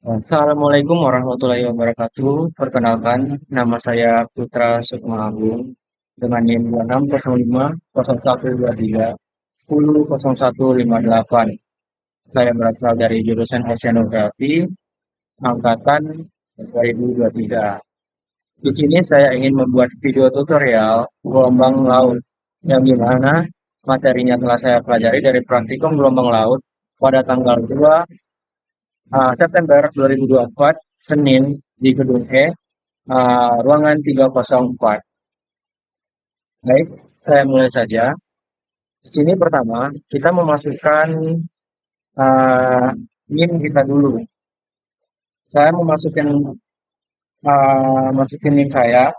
Assalamualaikum warahmatullahi wabarakatuh. Perkenalkan, nama saya Putra Sukma Agung dengan NIM 260123 100158. Saya berasal dari jurusan Oceanografi angkatan 2023. Di sini saya ingin membuat video tutorial gelombang laut yang dimana materinya telah saya pelajari dari praktikum gelombang laut pada tanggal 2 September 2024, Senin di Gedung E, ruangan 304. Baik, saya mulai saja. Di sini pertama, kita memasukkan uh, NIM kita dulu. Saya masukin NIM saya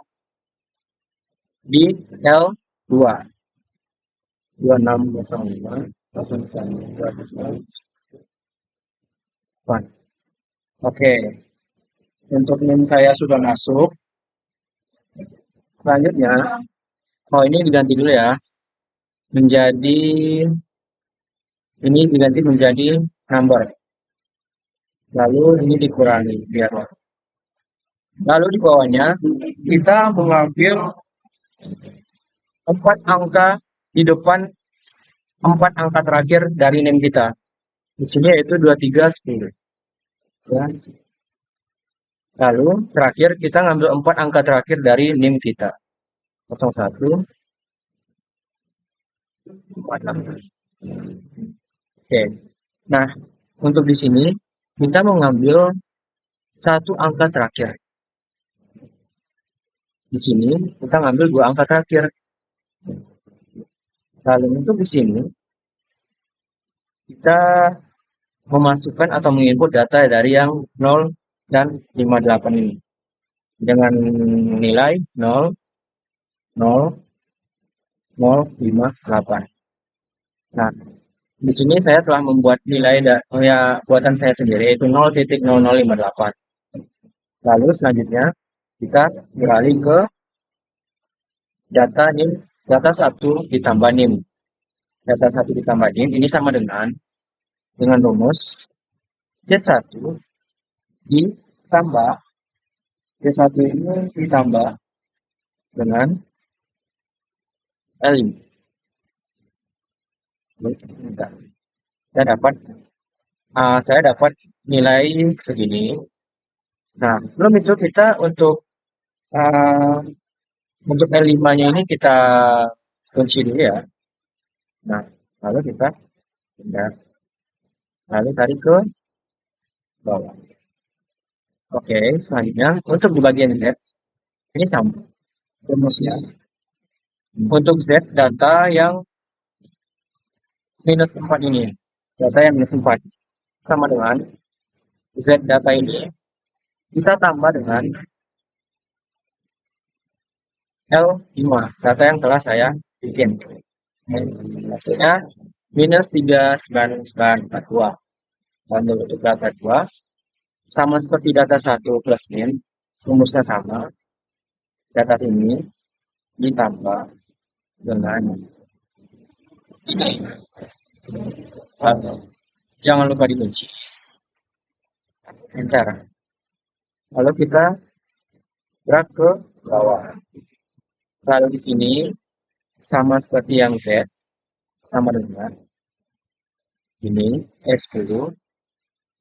di L2, 2605, 01, Oke, untuk NIM saya sudah masuk. Selanjutnya, ini diganti dulu ya, menjadi ini diganti menjadi number. Lalu ini dikurangi biar. Lalu di bawahnya kita mengambil 4 angka di depan 4 angka terakhir dari NIM kita. Di sini yaitu 2310. Ya. Lalu terakhir kita ngambil 4 angka terakhir dari NIM kita. 01, 46. Oke. Nah, untuk di sini kita mengambil 1 angka terakhir. Di sini kita ngambil 2 angka terakhir. Lalu untuk di sini kita memasukkan atau menginput data dari yang 0 dan 58 ini dengan nilai 0, 0, 058. Nah, di sini saya telah membuat nilai buatan saya sendiri yaitu 0,0058. Lalu selanjutnya kita beralih ke data NIM, data 1 ditambah NIM. Data 1 ditambah NIM ini sama dengan rumus C1 ditambah C1 ini ditambah dengan L5. Saya dapat nilai segini. Nah, sebelum itu kita uh, untuk L5-nya ini kita kunci dulu ya. Nah, lalu kita pindah. Lalu tarik ke bawah. Oke, selanjutnya untuk di bagian Z, ini sama rumusnya. Untuk Z, data yang minus 4 ini. Data yang minus 4. Sama dengan Z data ini, kita tambah dengan L5, data yang telah saya bikin. Maksudnya minus 39942. Dan untuk data 2, sama seperti data 1 plus min, rumusnya sama. Data ini ditambah dengan ini. Jangan lupa dikunci. Enter. Lalu kita drag ke bawah. Lalu di sini sama seperti yang Z, sama dengan ini S10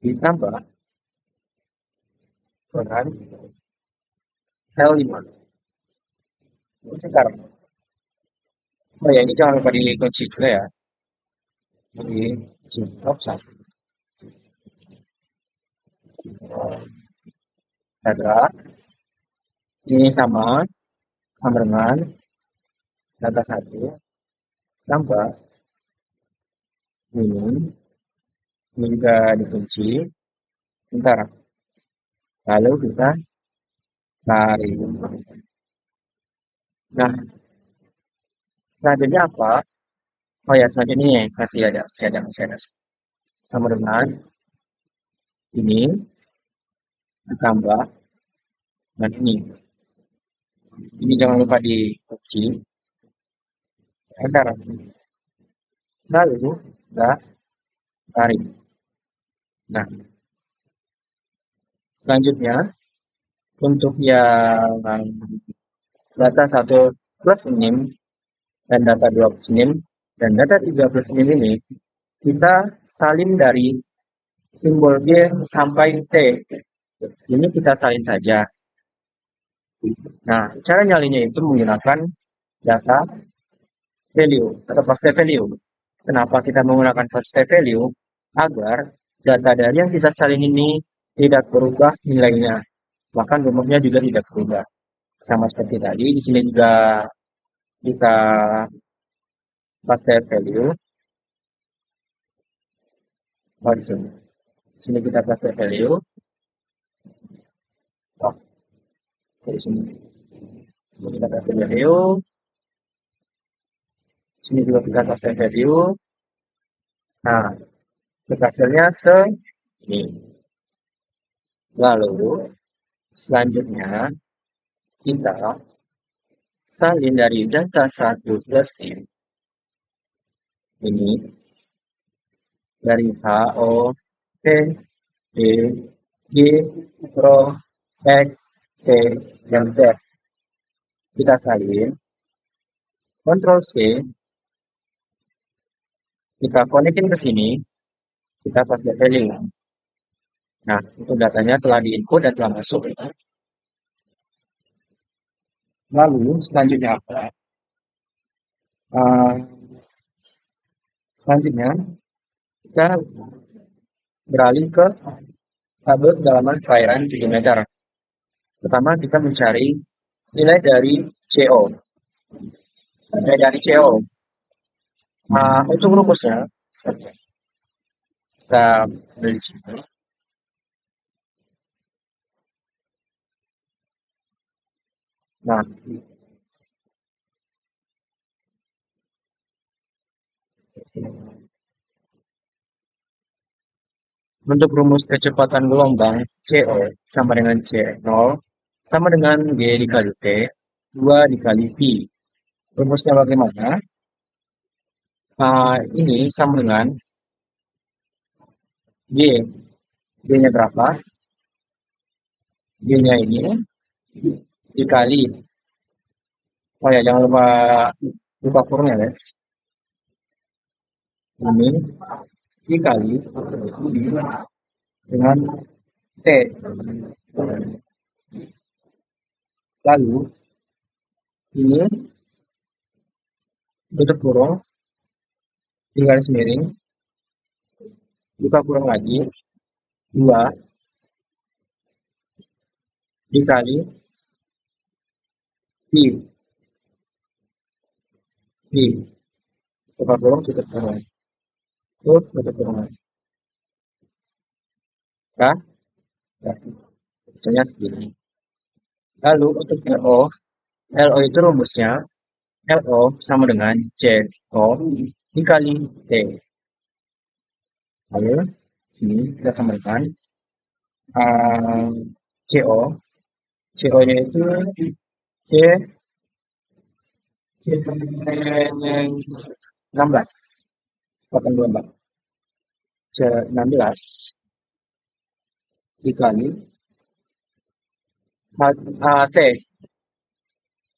ditambah dengan L5. Sebentar. Oh ya, ini jangan lupa dikunci juga ya. Di stop satu. Ada. Ini sama dengan data 1 tambah ini juga dikunci. Bentar. Lalu kita tarik. Nah, selanjutnya apa? Oh ya, selanjutnya ini masih ada. Sama dengan ini ditambah dan ini. Ini jangan lupa dikunci. Enter. Lalu kita tarik. Nah, Selanjutnya, untuk yang data 1 plus minim dan data 2 plus minim dan data 3 plus minim ini, kita salin dari simbol G sampai T. Ini kita salin saja. Nah, cara nyalinnya itu menggunakan data value atau paste value. Kenapa kita menggunakan paste value? Agar data dari yang kita salin ini tidak berubah nilainya. Bahkan rumusnya juga tidak berubah. Sama seperti tadi, di sini juga kita paste value. Oh, di sini. Di sini kita paste value. Oh, di sini. Sini kita paste value. Sini juga kita paste value. Nah, hasilnya ini. Lalu, selanjutnya, kita salin dari data 1 plus M ini dari H, O, T, D, G, Rho, X, T, dan Z. Kita salin, Ctrl C, kita konekin ke sini, kita paste value. Nah, untuk datanya telah diinput dan telah masuk. Lalu, selanjutnya apa? Uh, selanjutnya, kita beralih ke tabel kedalaman perairan 7 meter. Pertama, kita mencari nilai dari CO. Nilai dari CO. Untuk rumusnya, kita beli sini. Nah, untuk rumus kecepatan gelombang CO sama dengan C0 sama dengan G dikali T 2 dikali P. Rumusnya bagaimana? Ini sama dengan G. G-nya berapa? G-nya ini dikali. Oh ya, jangan lupa buka kurungnya, guys. Ini dikali dengan T. Lalu, ini tutup kurung, di garis miring, buka kurung lagi, 2 dikali P. P. Buka kurung, tutup kurung. Tutup kurung. Nah, hasilnya segini. Lalu untuk LO, LO itu rumusnya LO sama dengan CO dikali T. Lalu ini kita samakan CO, CO-nya itu C, C 16, 84, C 16 dikali T,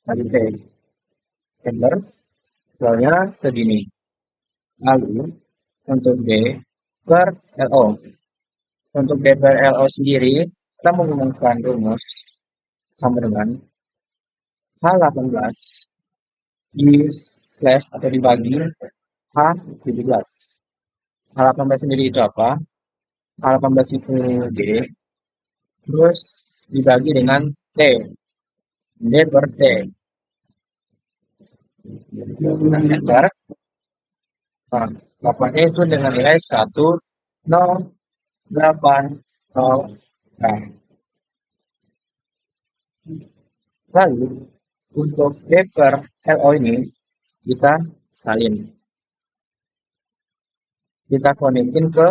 kali T, enter, soalnya segini. Lalu untuk D per LO. Untuk D per LO sendiri, kita menggunakan rumus sama dengan H18 di slash atau dibagi H17. H18 sendiri itu apa? H18 itu D, terus dibagi dengan T. D per T. Enter. Nah, dapatnya itu dengan nilai 1,080. Nah, lalu untuk D per LO ini kita salin. Kita konekin ke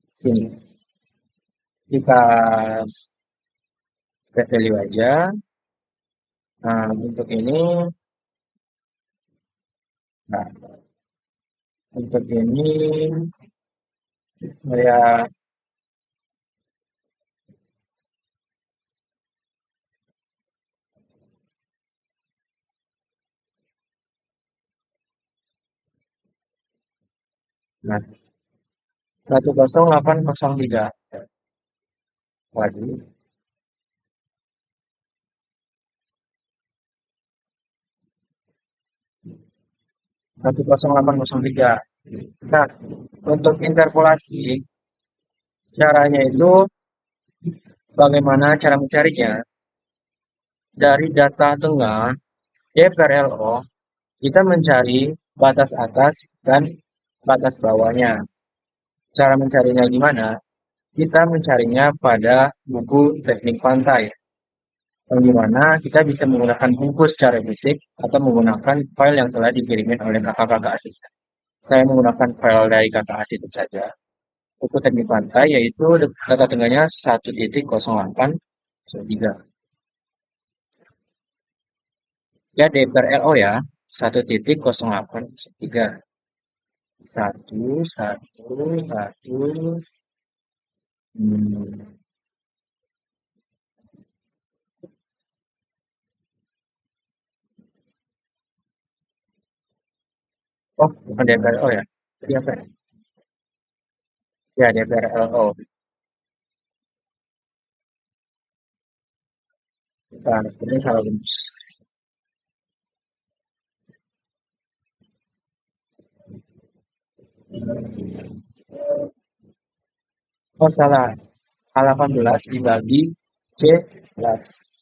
sini. Kita set value aja. Nah, untuk ini, nah, untuk ini saya Nah, 10803. Waduh, 10803. Nah, untuk interpolasi, caranya itu bagaimana cara mencarinya? Dari data tengah DPRLO, kita mencari batas atas dan batas bawahnya. Cara mencarinya gimana? Kita mencarinya pada buku teknik pantai, yang dimana kita bisa menggunakan buku secara fisik atau menggunakan file yang telah dikirimin oleh kakak-kakak asisten. Saya menggunakan file dari kakak asisten saja. Buku teknik pantai yaitu data tengahnya 1.08.3. Ya DPRLO ya, 1.08.3. Satu, satu. Hmm. Oh, bukan DPRO ya? Jadi apa ya? Ya, DPRLO. Nah, sebenarnya salah rumus. Oh, salah. A18 dibagi C11.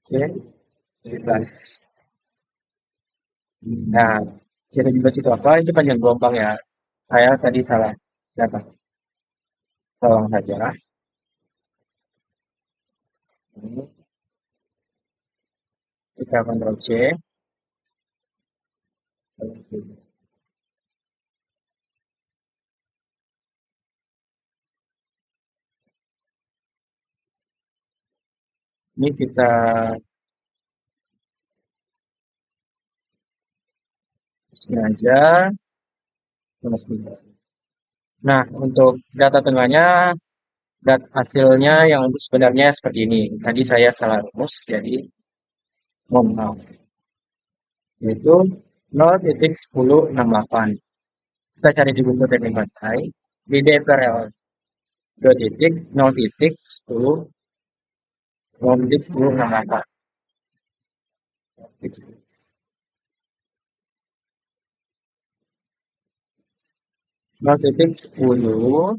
C17. Nah, C17 itu apa? Itu panjang gelombang ya. Saya tadi salah data. Tolong saja. Ini kita Ctrl C. Ini kita sengaja minus 13. Nah, untuk data tengahnya, hasilnya yang sebenarnya seperti ini. Tadi saya salah rumus, jadi mohon maaf. Yaitu 0.1068. Kita cari di buku teknik pantai. Di DPRL 2 titik 0 titik 10 0 titik 1068. 0 titik 10.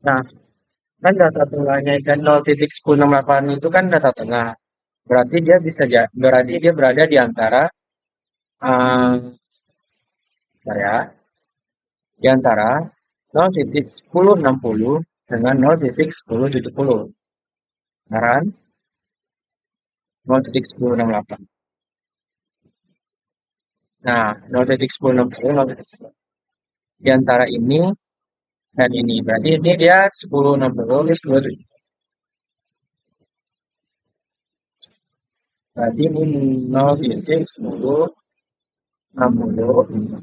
Nah, kan data tengahnya kan 0.1068 itu kan data tengah. Berarti dia berarti dia berada di antara eh, bentar ya, di antara 0.1060 dengan 0.1070. Sekarang 0.1068. Nah, 0.1060, 0.10. Di antara ini dan ini. Berarti ini dia 1060, ini 10. Berarti ini 0.1060.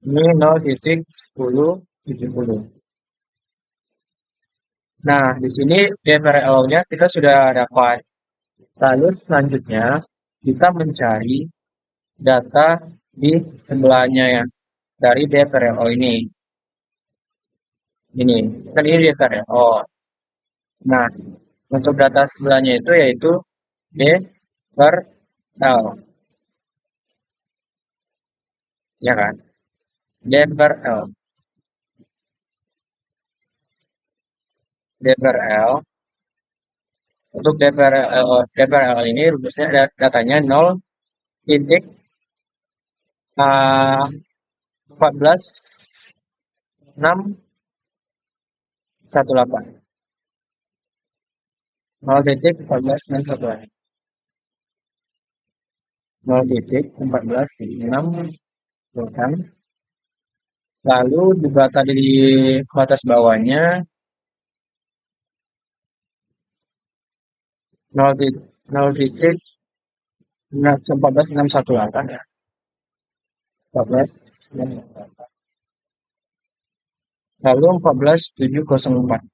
Ini 0.1070. Nah, di sini DPRL-nya kita sudah dapat. Lalu selanjutnya kita mencari data di sebelahnya ya dari DPRL ini. Ini kan ini DPRL. Nah, untuk data sebelahnya itu yaitu D per L, ya kan? D per L. D per L. Untuk DPRL ini rumusnya datanya 0 titik 14 6 18. 0 titik 14 6 18. 0 titik 14 6 18. Lalu juga tadi di batas bawahnya 0,14,618 ya. 14,618. Lalu 14,704.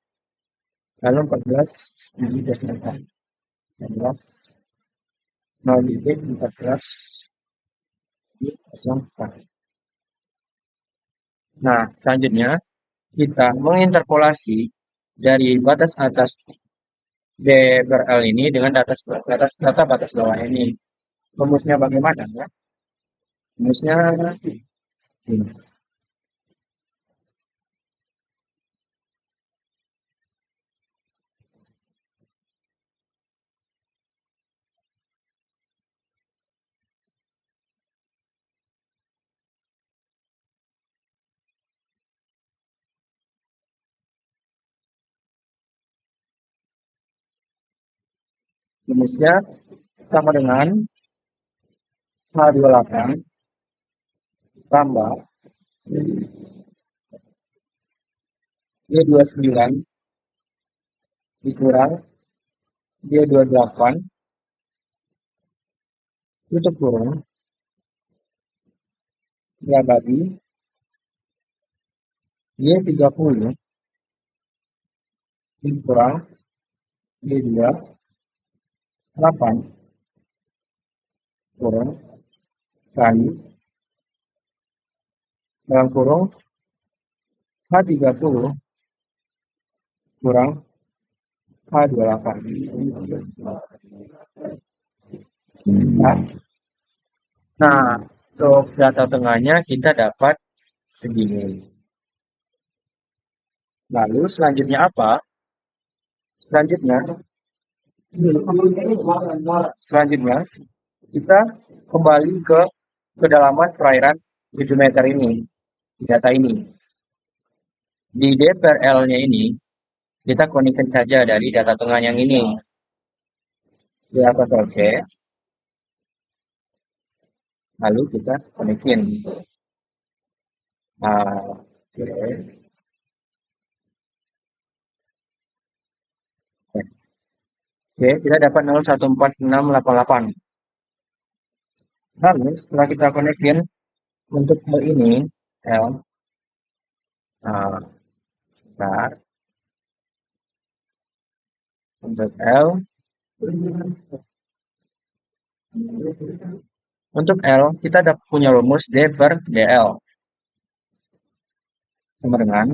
Lalu 14,704. 14, 14,704. Nah, selanjutnya kita menginterpolasi dari batas atas D per L ini dengan data batas bawah ini. Rumusnya bagaimana ya? Rumusnya ini. Rumusnya sama dengan H28 tambah D29 dikurang D28 tutup kurung ya bagi D30 dikurang D28 kurung kali dalam kurung H30 kurang H28. Nah, nah, untuk data tengahnya kita dapat segini. Lalu selanjutnya apa? Selanjutnya, selanjutnya kita kembali ke kedalaman perairan 7 meter ini, di data ini. Di D per L-nya ini, kita konekin saja dari data tengah yang ini. Di atas OK, lalu kita konekin. Nah, oke. Oke, kita dapat 0,14688. Lalu setelah kita konekin untuk L ini, L, nah, sebentar. Untuk L, untuk L kita dapat punya rumus D per DL sama dengan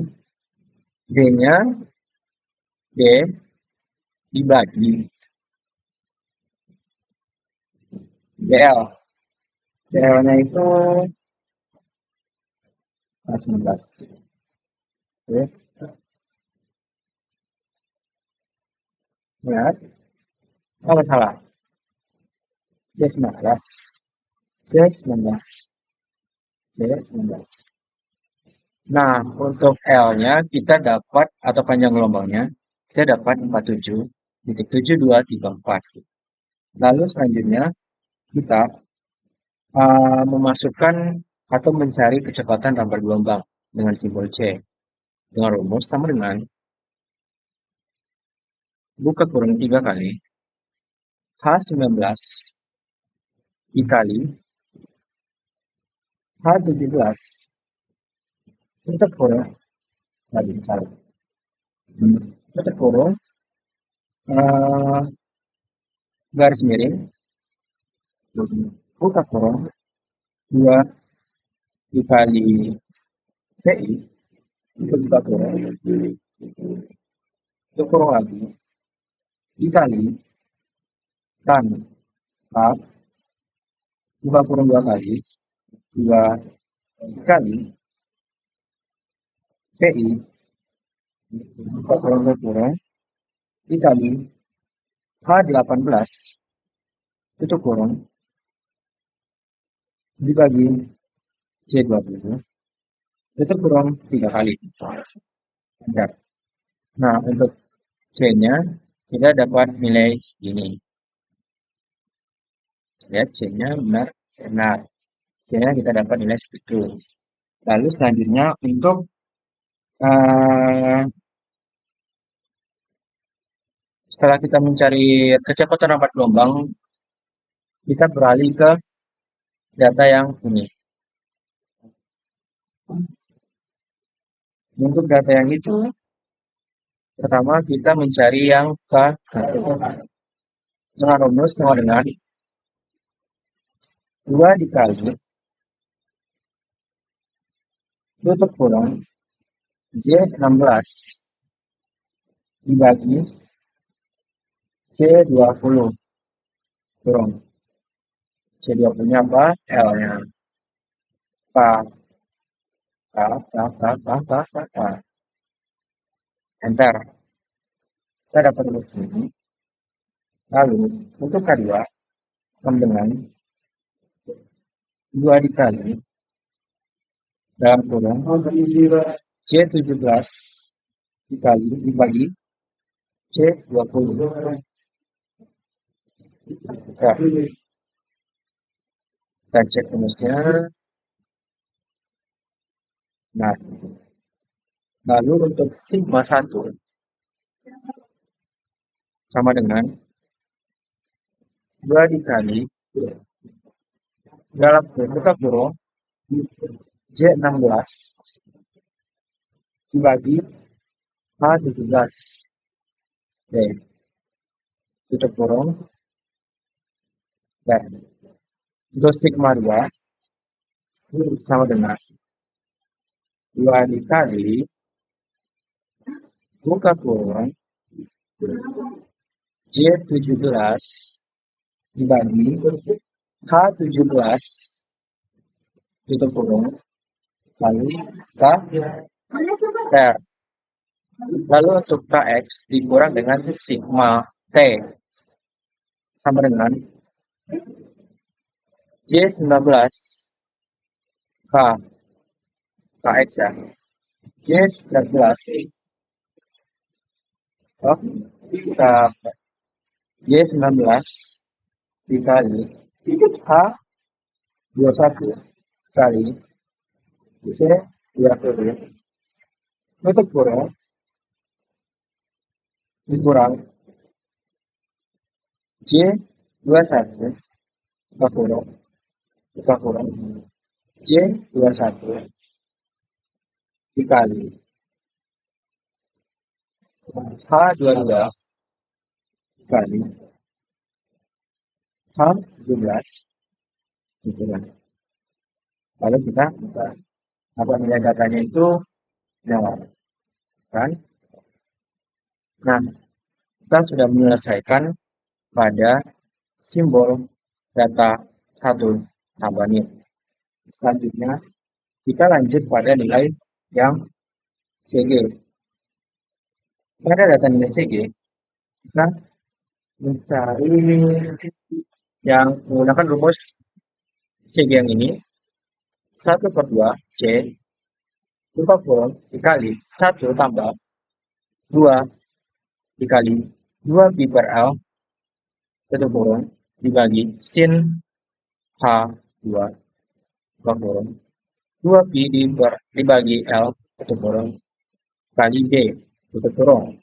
D-nya D dibagi DL. DL-nya itu 19. Oke, lihat. Oh, salah. C19. C19. C19. Nah, untuk L-nya kita dapat, atau panjang gelombangnya, kita dapat 47,7234. Lalu selanjutnya, kita memasukkan atau mencari kecepatan dampar gelombang dengan simbol C. Dengan rumus sama dengan buka kurung 3 kali H19 dikali H17 tutup kurung lagi kali tutup kurung eh, garis miring buka kurung 2 dikali PI itu buka kurung tutup kurung lagi dikali tan K buka kurung 2 kali 2 dikali PI buka kurung dikali H18 tutup kurung dibagi C20 tutup kurung 3 kali. Nah, untuk C-nya kita dapat nilai segini. Lihat C-nya benar, benar. C-nya kita dapat nilai segitu. Lalu selanjutnya untuk Setelah kita mencari kecepatan rampat gelombang, kita beralih ke data yang ini. Untuk data yang itu, pertama kita mencari yang K1 dengan rumus sama dengan 2 dikali tutup kurung J16 dibagi C20 kurung. C20-nya apa? L-nya. K, K, K, K, K, K, K, K. Enter. Kita dapat rumus ini. Lalu, untuk K2, sama dengan 2 dikali dalam kurung C17 dikali dibagi C20. Ya, kita cek rumusnya. Nah, lalu untuk sigma 1 sama dengan 2 dikali dalam buka kurung J16 dibagi H17. Oke, tutup kurung. Dan untuk sigma 2 sama dengan 2 dikali buka kurung J17 dibagi H17 tutup kurung lalu K R. Lalu untuk KX dikurang dengan sigma T sama dengan J19 K KX ya. J19 oh, J19 dikali H21 kali C20 tutup kurung dikurang J21 buka kurung J21 dikali H22 kali H17 dikurang. Lalu kita apa nilai datanya itu jawab kan? Nah, kita sudah menyelesaikan pada simbol data 1 tambah nih. Selanjutnya kita lanjut pada nilai yang CG. Pada data nilai CG, kita mencari yang menggunakan rumus CG yang ini 1/2 C buka kurung dikali 1 tambah 2 dikali 2 pi per L tutup kurung dibagi sin H2 buka kurung 2 pi dibagi L tutup kurung kali D tutup kurung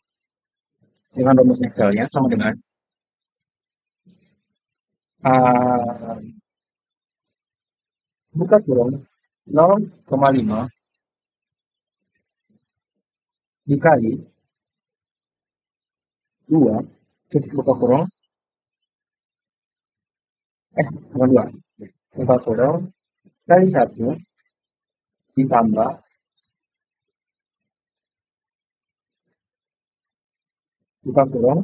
dengan rumus Excel-nya sama dengan buka kurung 0,5 dikali 2 buka kurung bukan 2 buka kurung kali 1 ditambah buka kurung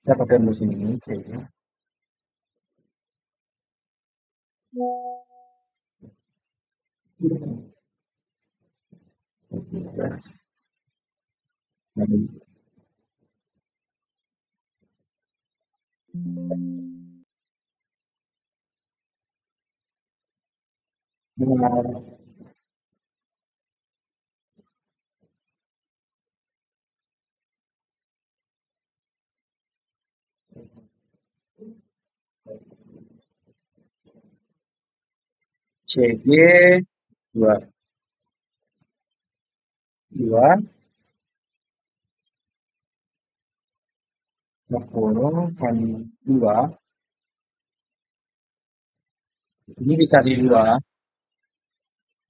saya pakai rumus ini kayaknya. CG 2 2, 20 kali 2, ini dikali 2,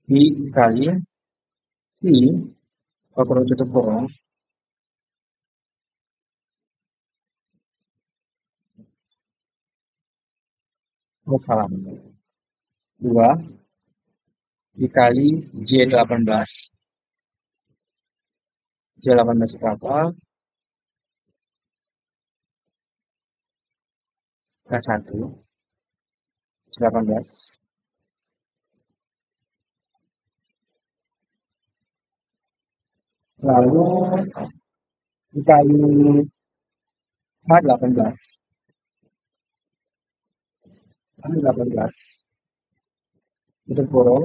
dikali I, kalau perlu tutup kurung, oh salah, 2 dikali J18. J18 itu apa? K1, 18. Lalu dikali H18. H18. Itu kurung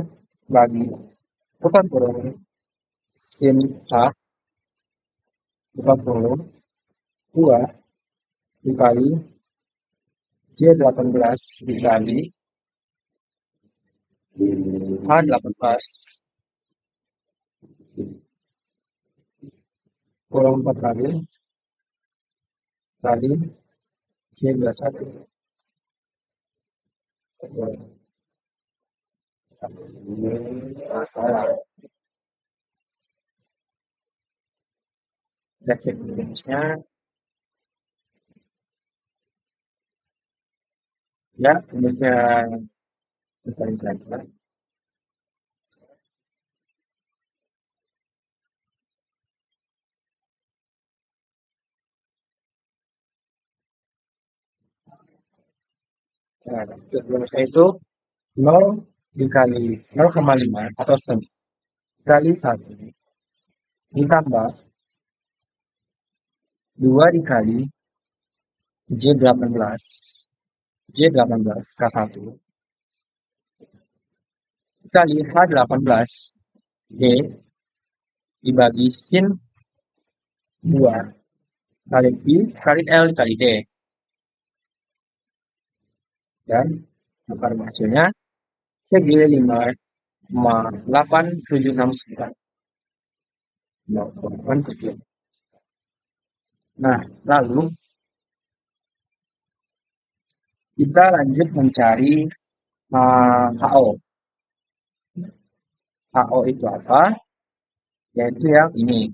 bagi, bukan kurung, sin H, bukan kurung, 2 dikali J18 dikali H18 kurang 4 kali J21. Kita cek rumusnya. Ya, rumusnya bisa dijelaskan. Nah, rumusnya itu 0 dikali 0,5 atau setengah kali 1 ditambah 2 dikali J18 J18 K1 dikali H18 D dibagi sin 2 kali Pi kali L dikali D, dan akar hasilnya segi 5,8769. Nah, lalu kita lanjut mencari HO. HO itu apa? Yaitu yang ini.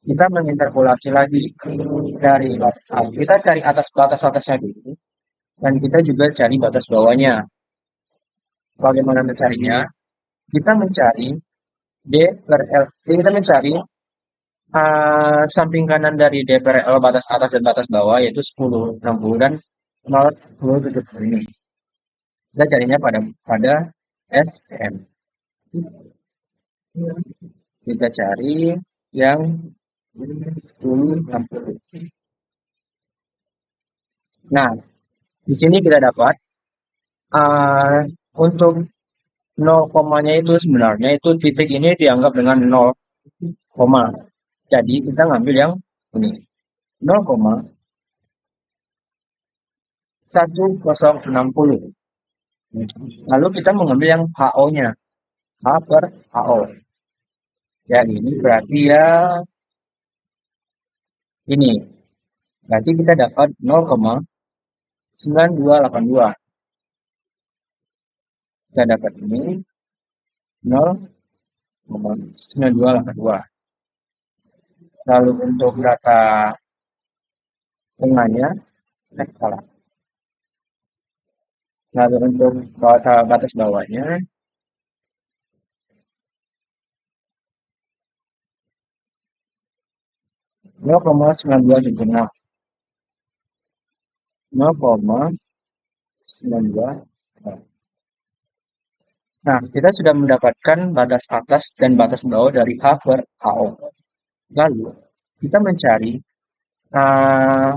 Kita menginterpolasi lagi dari kita cari atas batas-atasnya dulu, dan kita juga cari batas bawahnya. Bagaimana mencarinya? Kita mencari D per L. Jadi kita mencari samping kanan dari D per L batas atas dan batas bawah, yaitu 10, 60, dan 0, 10, 70 ini. Kita carinya pada SM. Kita cari yang 10, 60. Nah, di sini kita dapat uh, untuk 0 komanya itu sebenarnya itu titik ini dianggap dengan 0 koma. Jadi kita ngambil yang ini 0,1060. Lalu kita mengambil yang HO-nya, H per HO. Ya, ini berarti ya ini. Berarti kita dapat 0,9282. Kita dapat ini 0,9282. Lalu untuk data tengahnya, salah. Lalu untuk batas bawahnya, 0,9276. 0,92. Nah, kita sudah mendapatkan batas atas dan batas bawah dari H per HO. Lalu, kita mencari uh,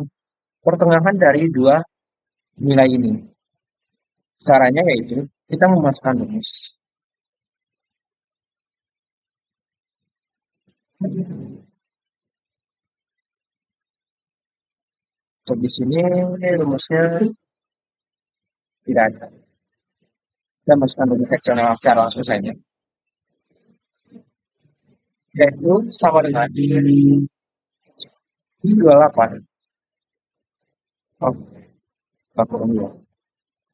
pertengahan dari dua nilai ini. Caranya yaitu kita memasukkan rumus. Untuk di sini rumusnya tidak ada. Kita masukkan rumus seksional secara langsung saja. yaitu sama dengan I28. Oh, 42.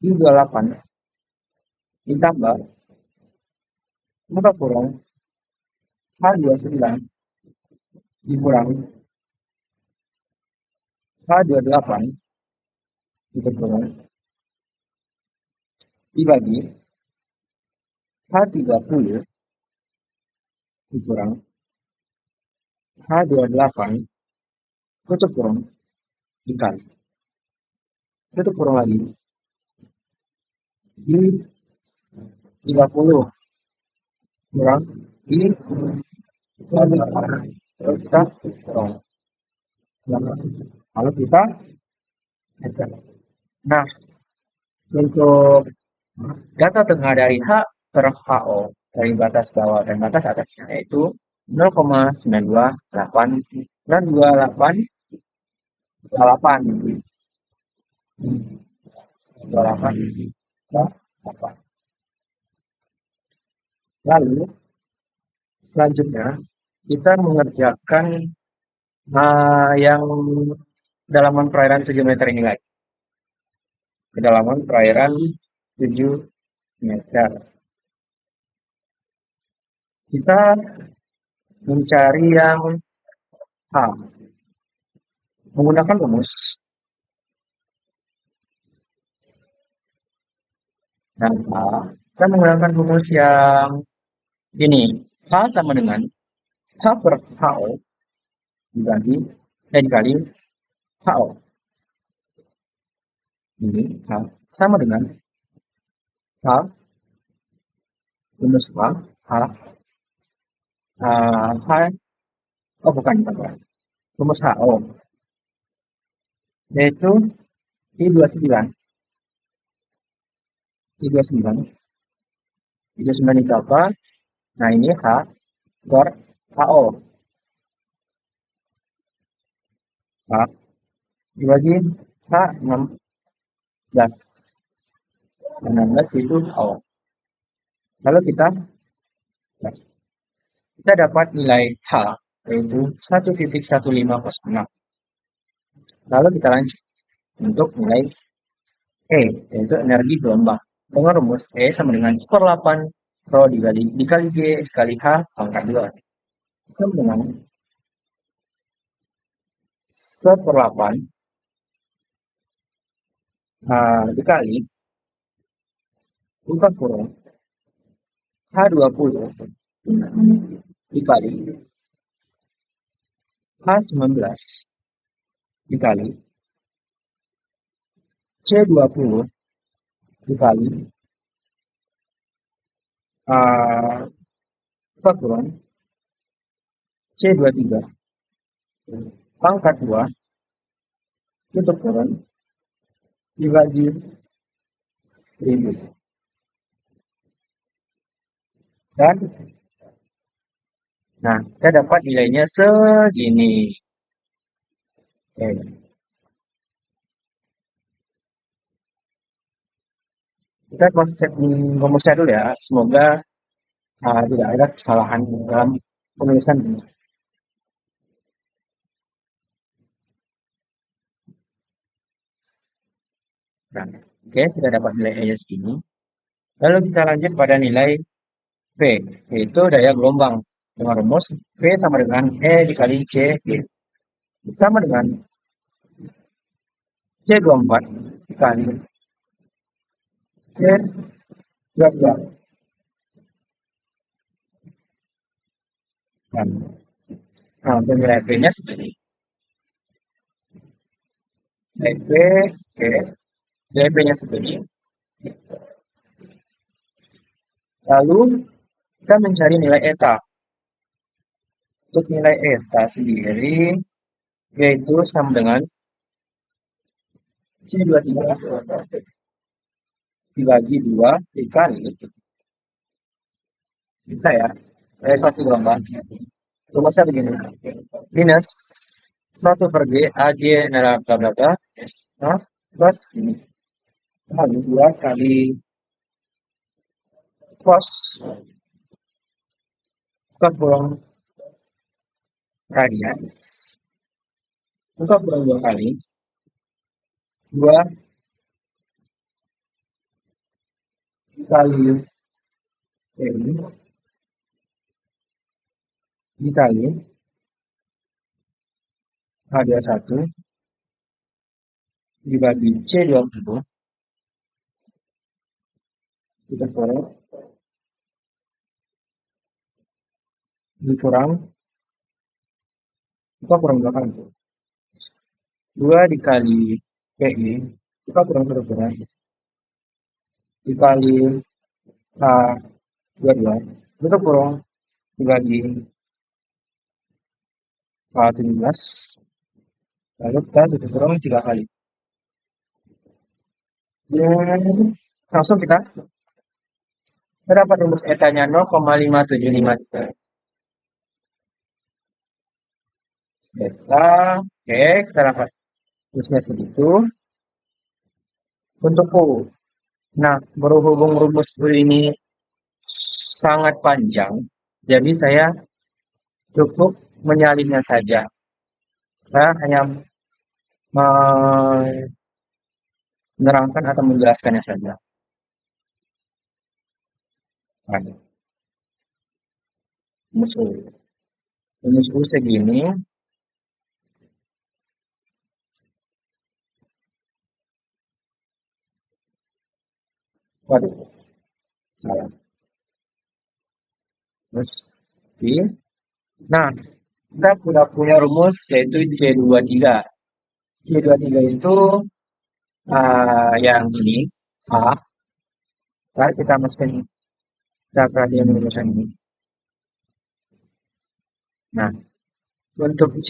I28 ditambah muka kurung H29 dikurangi H28 itu kurung dibagi H30 dikurang H28 tutup kurung dikali tutup kurung lagi di 30 kurang di bagi kita kurang. Lalu kita enter. Nah, untuk data tengah dari H per HO dari batas bawah dan batas atasnya yaitu 0,928 dan 28 28. Lalu selanjutnya kita mengerjakan yang kedalaman perairan 7 meter ini lagi. Kedalaman perairan 7 meter. Kita mencari yang H menggunakan rumus. Nah, kita menggunakan rumus yang ini. H sama dengan H per HO dikali HO. Ini H sama dengan H rumus H oh bukan rumus HO yaitu I29 itu apa? Nah ini H per HO H dibagi H16 itu HO. Lalu kita dapat nilai H yaitu 1,1506. Lalu kita lanjut untuk nilai E yaitu energi gelombang dengan rumus E sama dengan 1/8 Rho dikali G dikali H pangkat 2 sama dengan 1/8 dikali buka kurung H20 dikali H19 dikali C20 dikali buka kurung C23 pangkat 2 tutup kurung dibagi 1000. Dan nah, kita dapat nilainya segini. Oke. Kita rumusnya dulu ya. Semoga tidak ada kesalahan dalam penulisan ini. Nah, oke, kita dapat nilai E-nya segini. Lalu kita lanjut pada nilai V, yaitu daya gelombang. Dengan rumus V sama dengan E dikali C, sama dengan C24 dikali C22. Nah, untuk nilai V-nya segini. Nilai V, oke. Nilai V-nya segini. Lalu kita mencari nilai eta. Untuk nilai eta sendiri yaitu sama dengan C23 dibagi 2 dikali kita ya equasi gelombang rumusnya begini minus 1 per G AG bla bla bla plus ini kali 2 kali cos kurang radians. Maka kurang 2 kali. 2 dikali PI dikali H21 dibagi C20 kita korek dikurang kita kurang 2 kali. 2 dikali PI kita kurang 1 dikali H22 kita kurang dibagi H17 lalu kita kurang 3 kali. Dan langsung kita dapat rumus etanya 0,5753. Eta, oke, kita dapat rumusnya segitu. Untuk U. Nah, berhubung rumus U ini sangat panjang, jadi saya cukup menyalinnya saja. Saya hanya menerangkan atau menjelaskannya saja. Nah, rumus U. Rumus U segini. Waduh, salah. Terus, nah, kita sudah punya rumus yaitu C23. C23 itu yang ini, A. Lalu kita masukin kita perhatian rumusan ini. Nah, untuk C,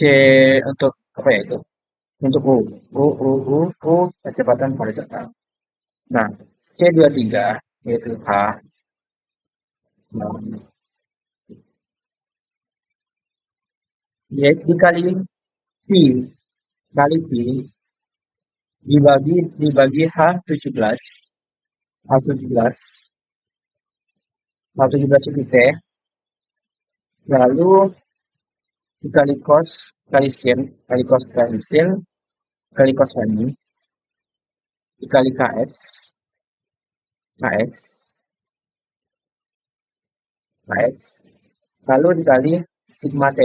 untuk apa ya itu? Untuk U, kecepatan horizontal. Nah, C23 yaitu H, nah, yaitu dikali P, kali P dibagi H17, H17, H17 itu T, lalu dikali cos, kali sin, kali cos lagi, dikali KX, lalu dikali sigma T,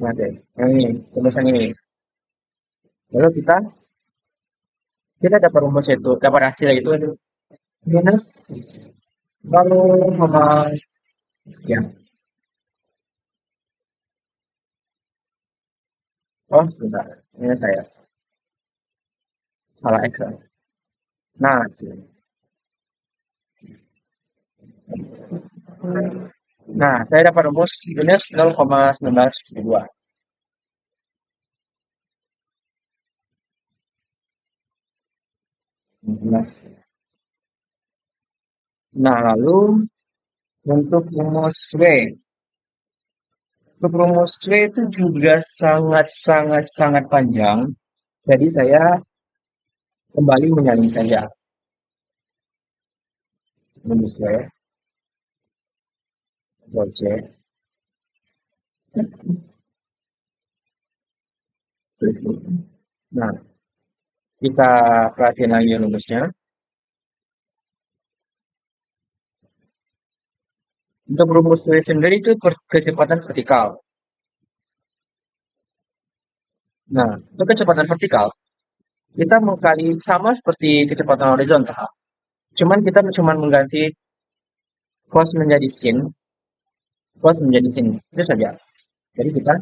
yang ini, rumusan ini. Lalu kita dapat rumus itu, dapat hasil itu minus 0, sekian. Oh, sebentar. Ini saya salah X. Nah, nah, saya dapat rumus minus 0,1972. Nah, lalu untuk rumus W. Untuk rumus W itu juga sangat panjang. Jadi saya kembali menyalin saja. Rumus W. Nah, kita perhatikan lagi rumusnya. Untuk rumus W sendiri itu kecepatan vertikal. Nah, untuk kecepatan vertikal, kita mengkali sama seperti kecepatan horizontal. Cuman kita cuma mengganti cos menjadi sin, itu saja. Jadi kita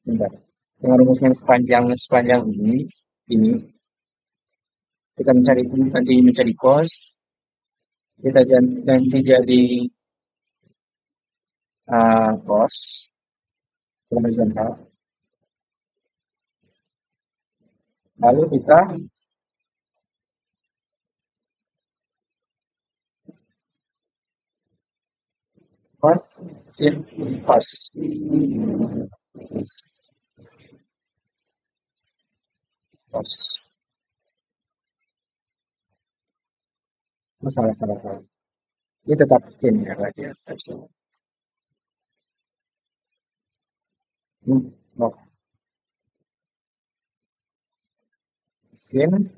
bentar, dengan rumusnya sepanjang ini kita mencari cos, kita ganti jadi cos horizontal. Lalu kita cos sin cos. Oh, salah. Ini tetap sin ya berarti ya, tetap sin. Oh, sin.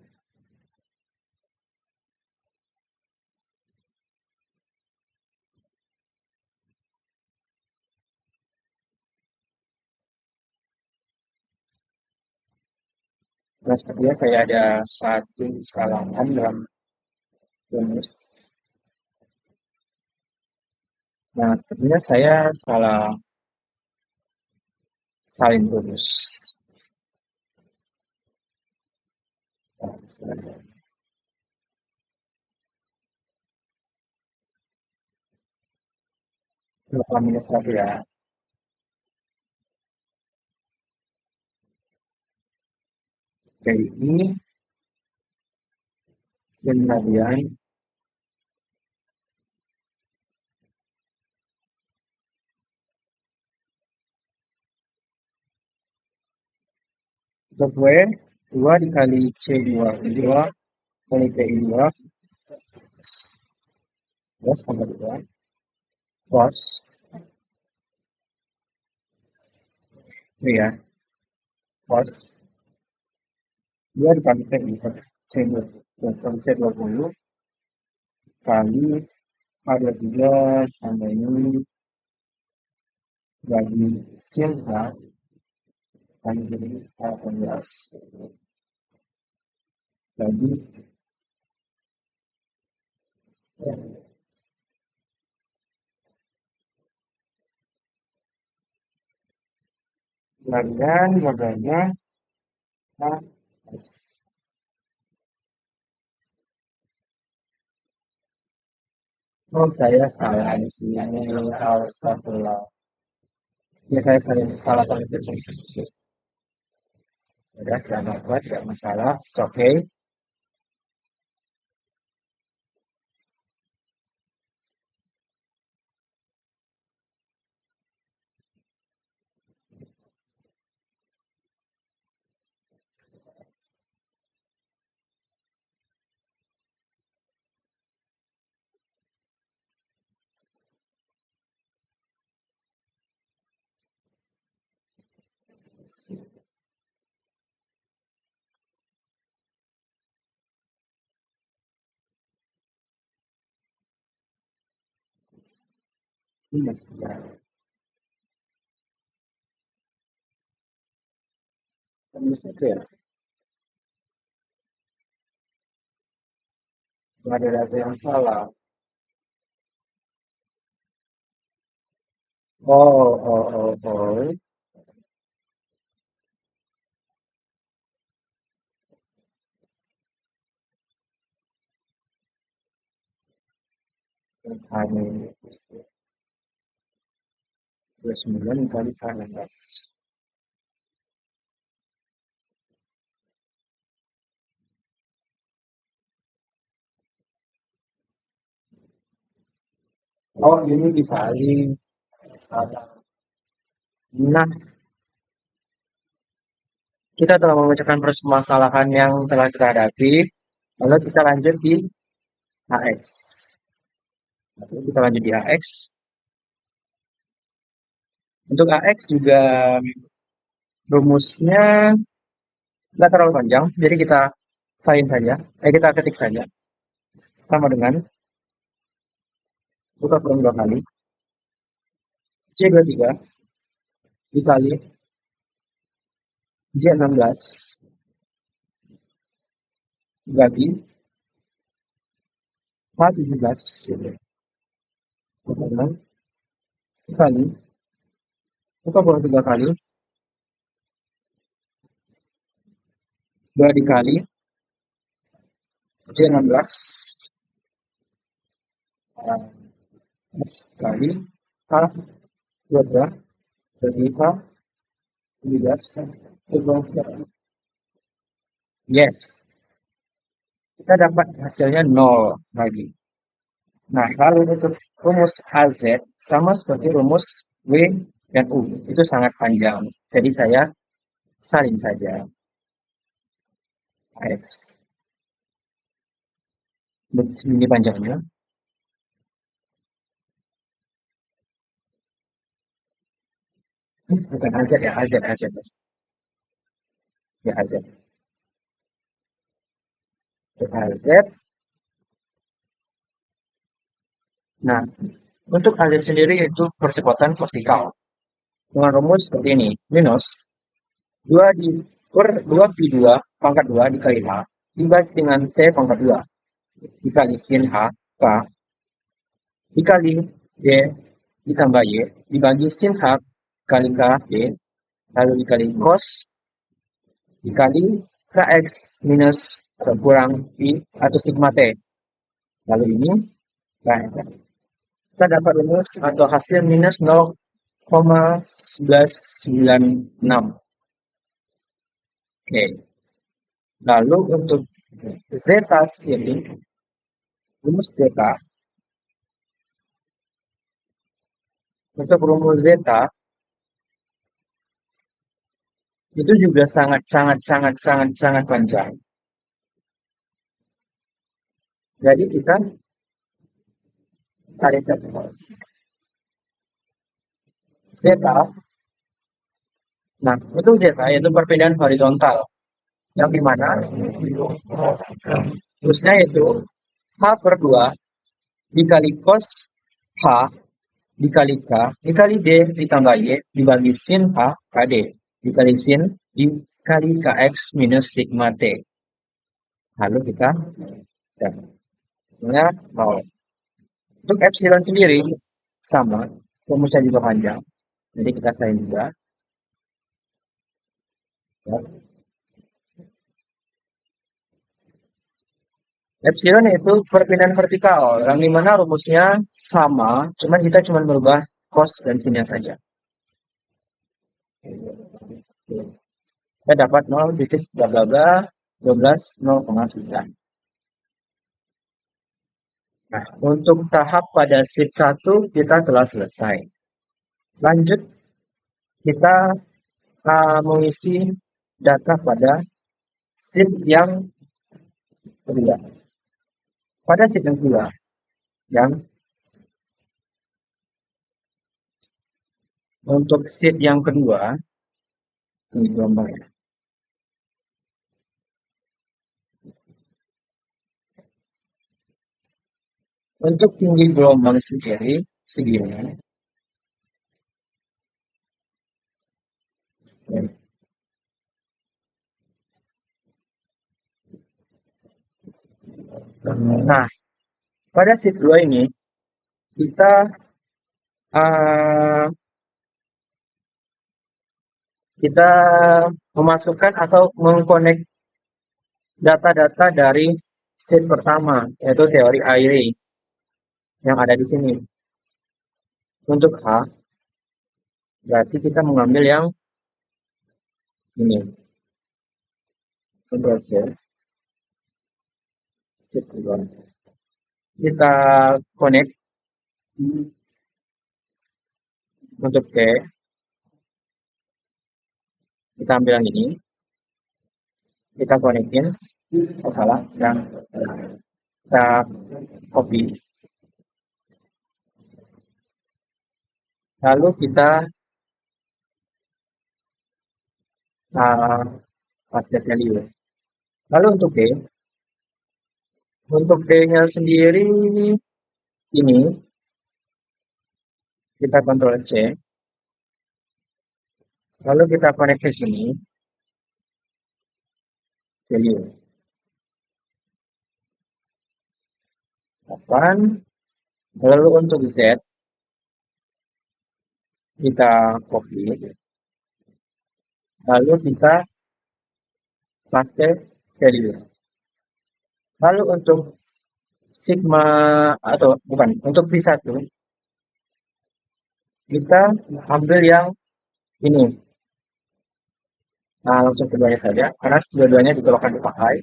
Nah, sepertinya saya ada satu kesalahan dalam rumus. Nah, sepertinya saya salah salin rumus. Nah, minus satu ya. Oke, ini sin radian. Untuk W, 2 dikali C2, 2 kali PI2, plus tambah 2, cos, ini ya, cos, 2 dikali PI, C20 kali A23 tambah ini bagi sin H kali jadi 18 bagi bagian modalnya HS. Oh, saya salah di sini. Astagfirullah. Ya, saya salah satu itu. Udah, jangan buat, gak masalah. It's okay. Ini sudah. Ini sudah ya. Nggak ada data yang salah. Oh. Hanya 29 kali 18. Oh, ini dikali. Nah, kita telah memecahkan permasalahan yang telah kita hadapi. Lalu kita lanjut di AX. Lalu kita lanjut di AX. Untuk AX juga rumusnya nggak terlalu panjang, jadi kita sain saja. Kita ketik saja. Sama dengan buka kurung 2 kali. C23 dikali J16 bagi K17 dikali buka kurung 3 kali 2 dikali J16 kali K12 bagi K17. Yes, kita dapat hasilnya 0 lagi. Nah, lalu untuk rumus AZ sama seperti rumus W dan U. Itu sangat panjang. Jadi saya salin saja. X. Ini panjangnya. Bukan AZ ya, AZ, AZ. Ya, AZ. Ya, AZ. Nah, untuk AZ sendiri itu percepatan vertikal. Dengan rumus seperti ini. Minus 2 di per 2 pi 2 pangkat 2 dikali H dibagi dengan T pangkat 2 dikali sin H K dikali D ditambah Y dibagi sin H kali K D lalu dikali cos dikali Kx minus atau kurang Pi atau sigma T. Lalu ini nah, kita dapat rumus atau hasil minus 0,1196. Oke. Lalu untuk zeta sendiri, rumus zeta, untuk rumus zeta itu juga sangat panjang. Jadi kita cari zeta. Nah, untuk zeta yaitu perbedaan horizontal. Yang dimana rumusnya itu H per 2 dikali cos H dikali K dikali D ditambah Y dibagi sin H KD dikali sin dikali KX minus sigma T. Lalu kita dan sebenarnya mau untuk epsilon sendiri sama, rumusnya juga panjang. Jadi kita sain juga. Ya. Epsilon itu perpindahan vertikal, yang dimana rumusnya sama, cuman kita cuma merubah cos dan sinnya saja. Kita dapat 0 titik bla bla bla 12 0,9. Nah, untuk tahap pada sheet 1 kita telah selesai. Lanjut, kita mengisi data pada sheet yang kedua. Pada sheet yang kedua, yang untuk sheet yang kedua, ini gambar ya. Untuk tinggi gelombang sendiri segini. Nah, pada sheet 2 ini kita uh, kita memasukkan atau mengkonek data-data dari sheet pertama, yaitu teori Airy yang ada di sini. Untuk H, berarti kita mengambil yang ini. Control C. Sheet kedua. Kita connect untuk T. Kita ambil yang ini. Kita connectin. Oh, salah. Yang kita copy. Lalu kita paste value. Lalu untuk D-nya sendiri ini kita Ctrl C. Lalu kita connect ke sini. Value. 8. Lalu untuk Z kita copy. Lalu kita paste value. Lalu untuk sigma atau bukan untuk P1 kita ambil yang ini. Nah, langsung keduanya saja karena dua-duanya juga akan dipakai.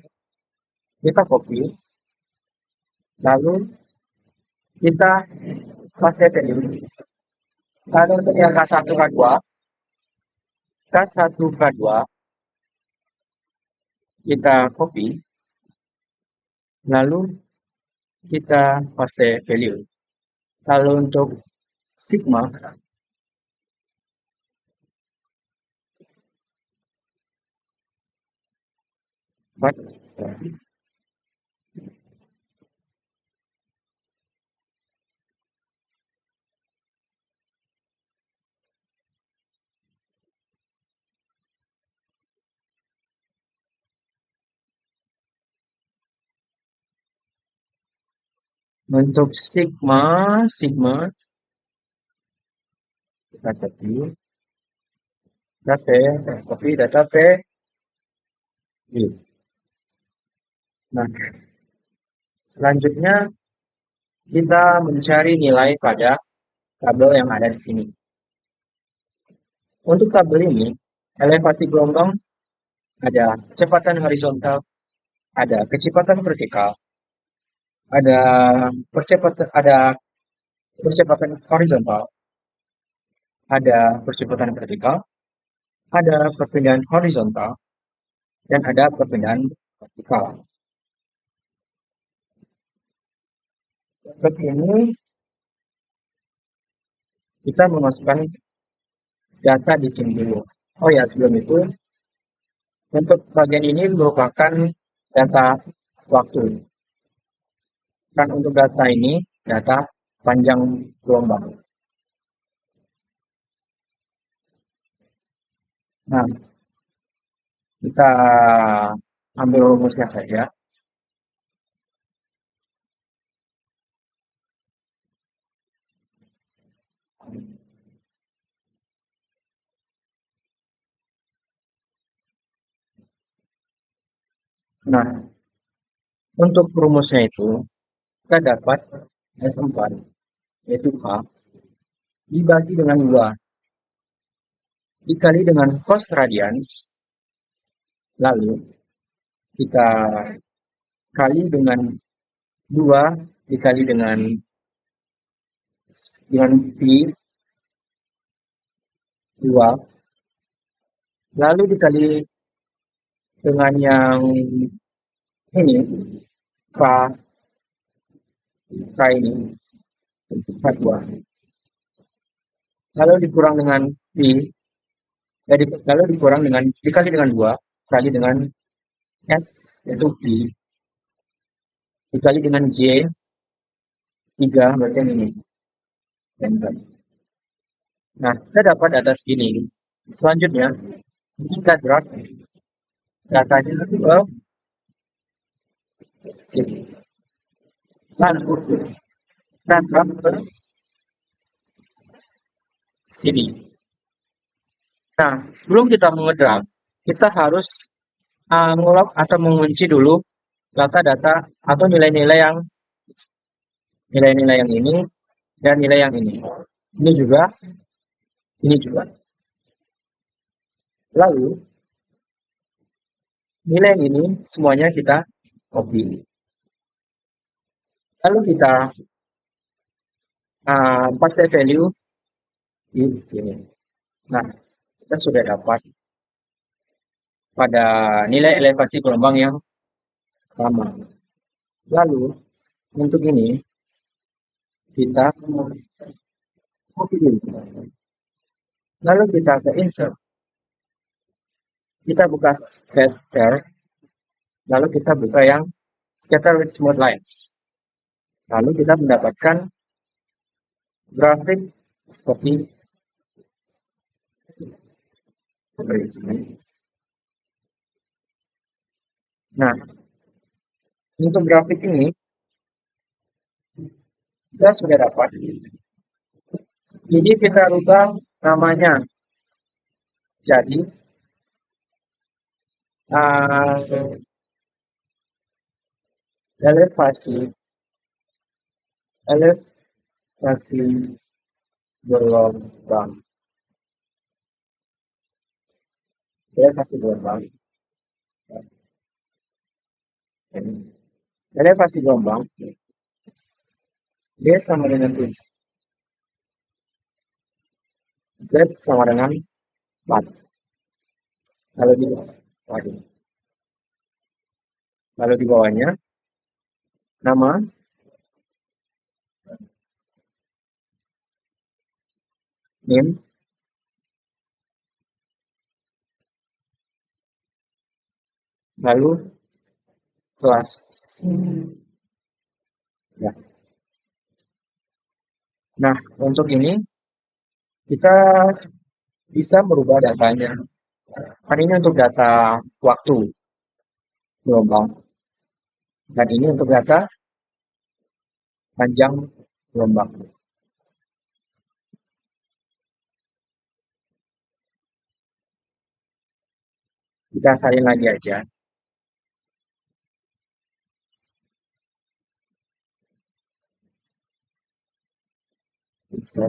Kita copy. Lalu kita paste value. Lalu untuk yang K1 K2 K1 K2 kita copy. Lalu kita paste value. Lalu untuk sigma 4. Untuk sigma kita ketik data P. Nah, selanjutnya kita mencari nilai pada tabel yang ada di sini. Untuk tabel ini, elevasi gelombang ada kecepatan horizontal, ada kecepatan vertikal, ada percepatan horizontal, ada percepatan vertikal, ada perpindahan horizontal, dan ada perpindahan vertikal. Seperti ini kita memasukkan data di sini dulu. Oh ya, sebelum itu, untuk bagian ini merupakan data waktu. Kan untuk data ini, data panjang gelombang. Nah, kita ambil rumusnya saja. Nah, untuk rumusnya itu, kita dapat S4, yaitu H, dibagi dengan 2, dikali dengan cos radians, lalu kita kali dengan 2, dikali dengan pi 2, lalu dikali dengan yang ini, K, K ini, K2, lalu dikurang dengan pi, lalu dikali dengan 2, kali dengan S, yaitu pi, dikali dengan J, 3, berarti ini. Nah, kita dapat data segini. Selanjutnya, kita drag datanya ke sini. Nah, kita drag ke sini. Nah, sebelum kita mengedrag, kita harus mengulang atau mengunci dulu data-data atau nilai-nilai yang ini dan nilai yang ini. Ini juga, ini juga. Lalu nilai yang ini semuanya kita copy. Lalu kita paste value di sini. Nah, kita sudah dapat pada nilai elevasi gelombang yang sama. Lalu untuk ini kita copy dulu. Lalu kita ke insert. Kita buka scatter. Lalu kita buka yang scatter with smooth lines. Lalu kita mendapatkan grafik seperti ini. Nah, untuk grafik ini kita sudah dapat. Jadi kita rubah namanya. Jadi elevasi gelombang. Elevasi gelombang. Elevasi gelombang D sama dengan 7. Z sama dengan 4. Lalu di bawahnya nama name lalu kelas. Ya. Nah, untuk ini kita bisa merubah datanya. Kan ini untuk data waktu gelombang, dan ini untuk data panjang gelombang. Kita salin lagi aja. Bisa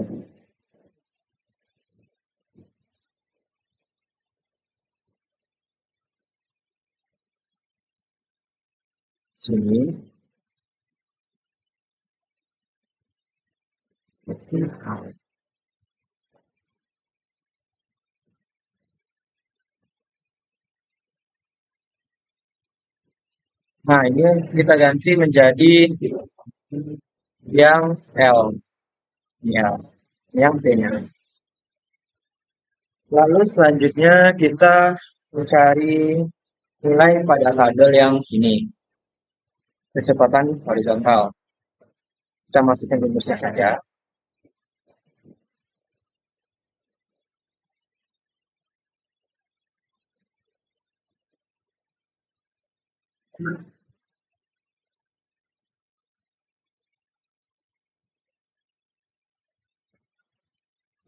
sini. Nah, ini kita ganti menjadi yang L. Ya, yang T-nya. Lalu selanjutnya kita mencari nilai pada tabel yang ini, kecepatan horizontal. Kita masukkan rumusnya saja.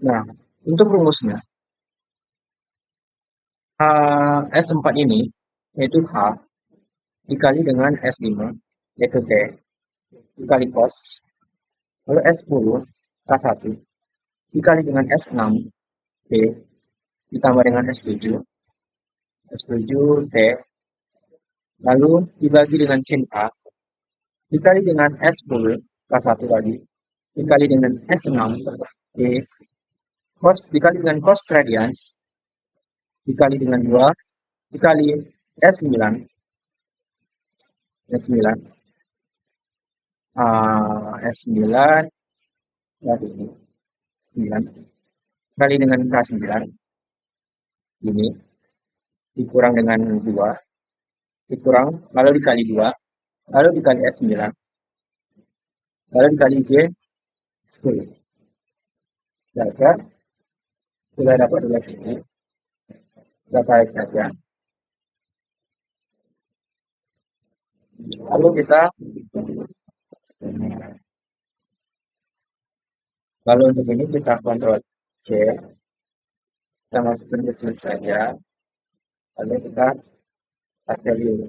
Nah, untuk rumusnya, S4 ini, yaitu H, dikali dengan S5, yaitu T, dikali cos, lalu S10, K1, dikali dengan S6, T, ditambah dengan S7, S7, T, lalu dibagi dengan sin A, dikali dengan S10, K1 lagi, dikali dengan S6, T, cos dikali dengan cos radians, dikali dengan 2, dikali S9, S9, S9, berarti ini, 9, kali dengan K9, ini, dikurang dengan 2, dikurang, lalu dikali 2, lalu dikali S9, lalu dikali J10. Dapat, sudah dapat dua sini, kita tarik saja. Lalu kita, lalu untuk ini kita kontrol C, kita masukkan ke sini saja, lalu kita pakai dulu.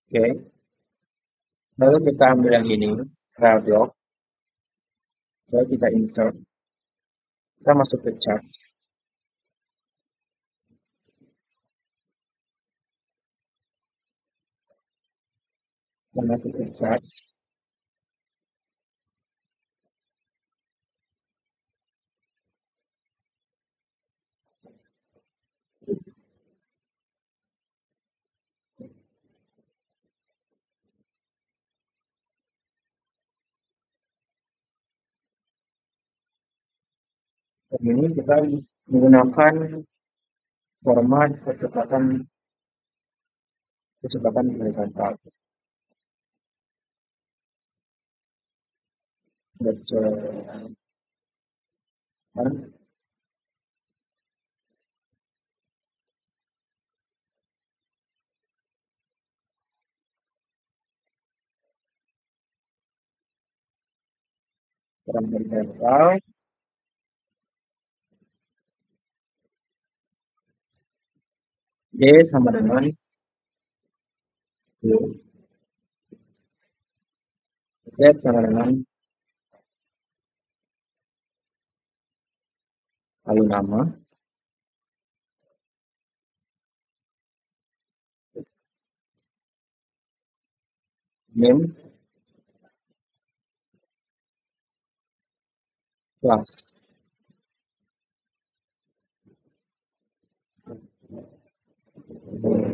Oke, lalu kita ambil yang ini, file block, lalu kita insert, kita masuk ke chart, kita masuk ke chart, dan ini kita menggunakan format kecepatan horizontal. Kecepatan horizontal, D sama dengan U, Z sama dengan lalu nama, name, class.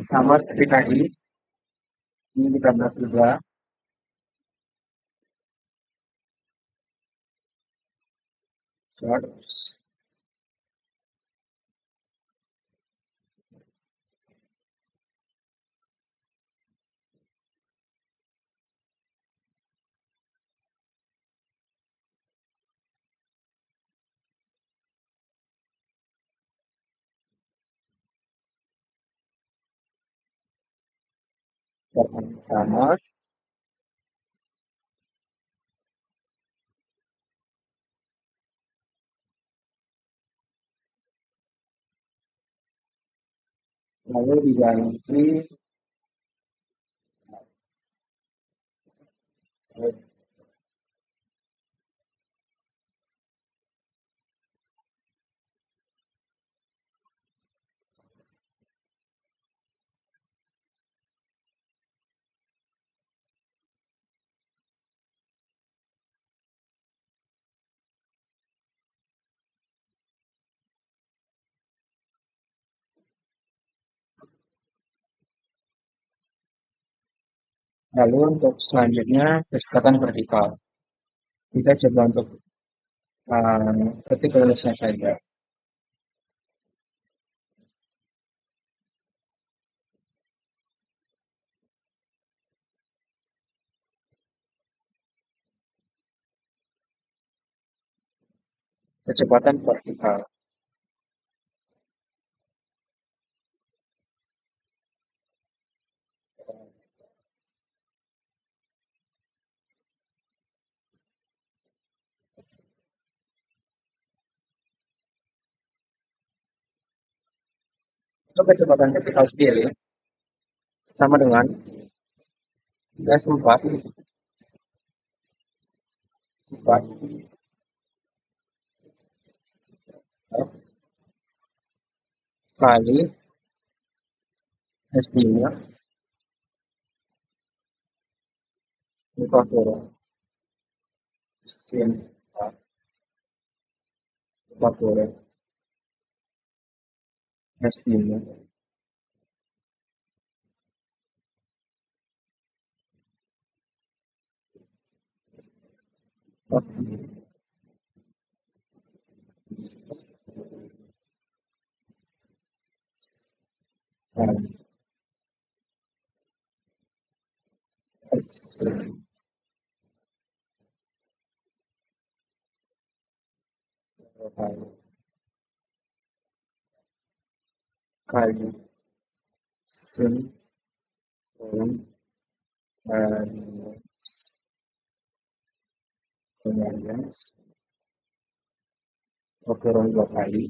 Sama seperti tadi, ini kita buat juga Terus warna sama, lalu diganti lalu untuk selanjutnya kecepatan vertikal. Kita coba untuk ketik rumusnya saja. Kecepatan vertikal. Untuk kecepatan vertikal sendiri sama dengan S4 4 kali S5 dikurangi sin dikurangi S5. S kali sin kurang kurang 2 kali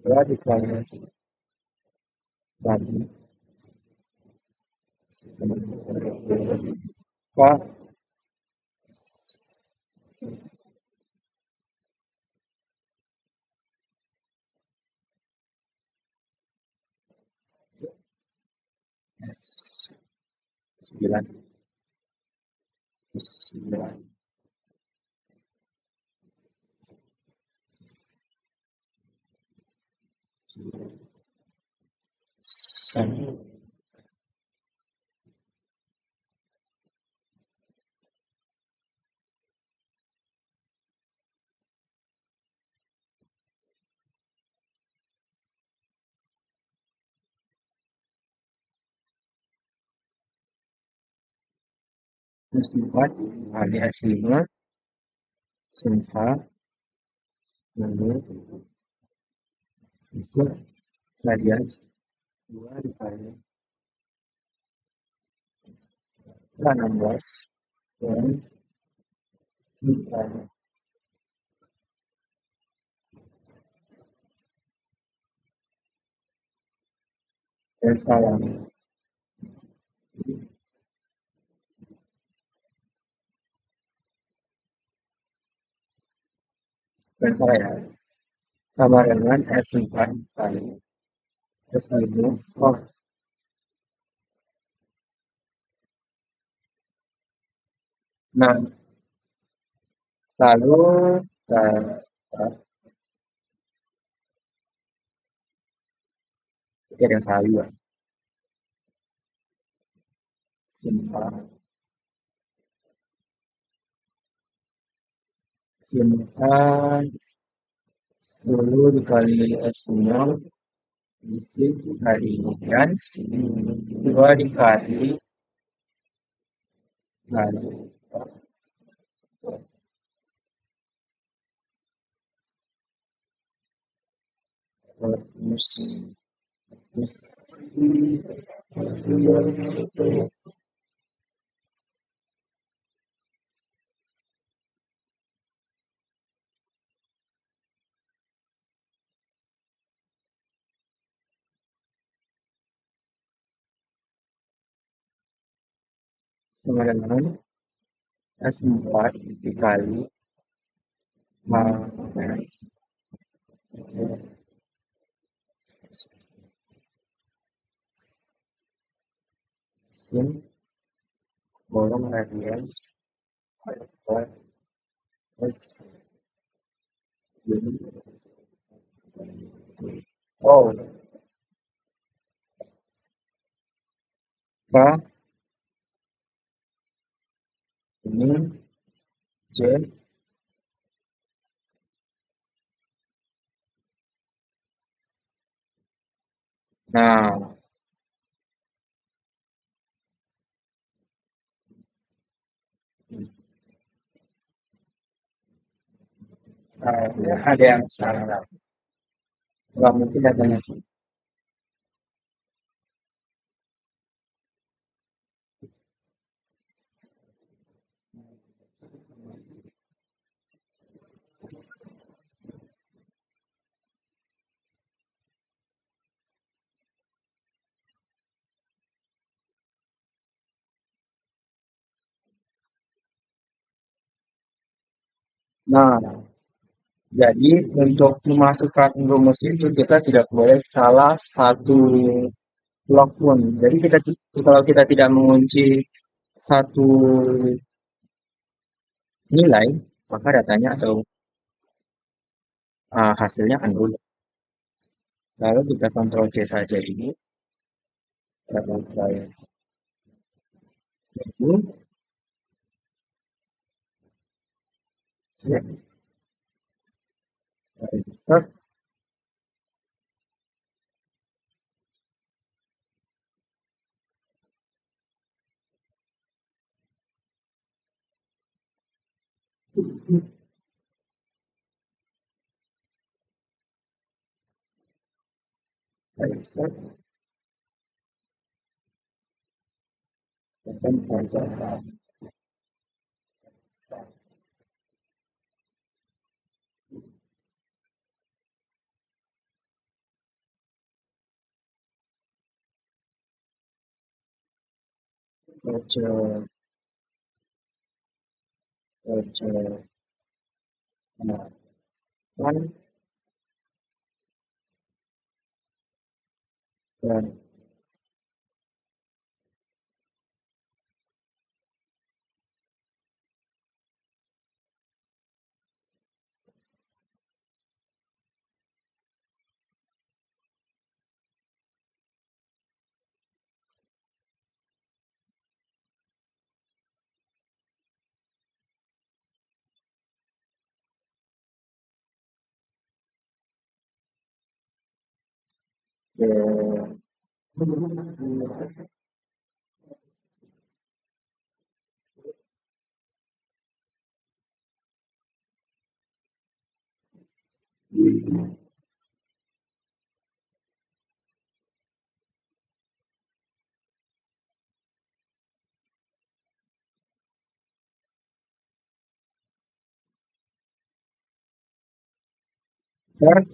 ya dikali tadi K S 9 9 sama S4 kali S5 sin K lalu itu radian 2 dikali 16 dan dikali dan salah dan salah ya sama dengan S4 kali S5 oh nah Lalu eh, eh, ada yang salah juga. Simpan, simpan dulu dikali S0 isi dikali trans 2 dikali lalu terus sama dengan S4 dikali minus sin bolong radian per S. Jadi, oh, K ini J. Nah, ada yang salah. Nggak mungkin adanya. Nah, jadi untuk memasukkan rumus itu kita tidak boleh salah satu blok pun. Jadi kalau kita tidak mengunci satu nilai, maka datanya atau hasilnya akan bulat. Lalu kita kontrol C saja ini, kita kontrol itu, ya, kita insert, kita insert, dan kita baca, baca, nah, kan, dan ter,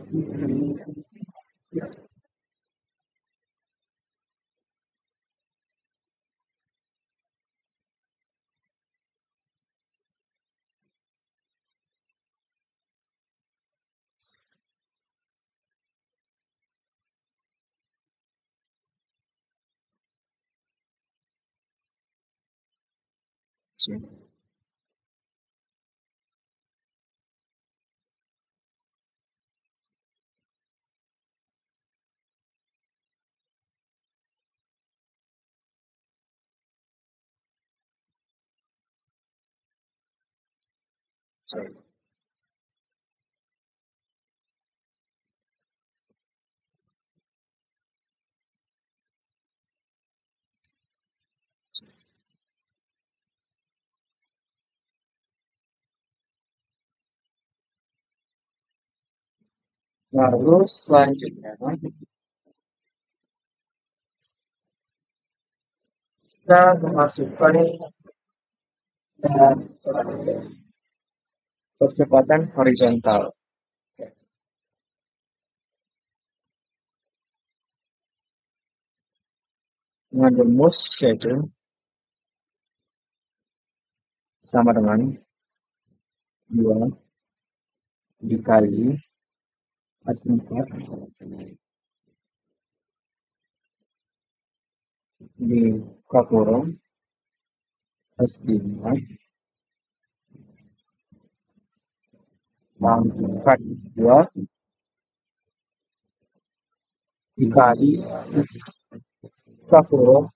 Lalu selanjutnya kita memasukkan percepatan horizontal. Dengan rumus yaitu sama dengan 2 dikali S4 buka kurung S5 pangkat 2 dikali buka kurung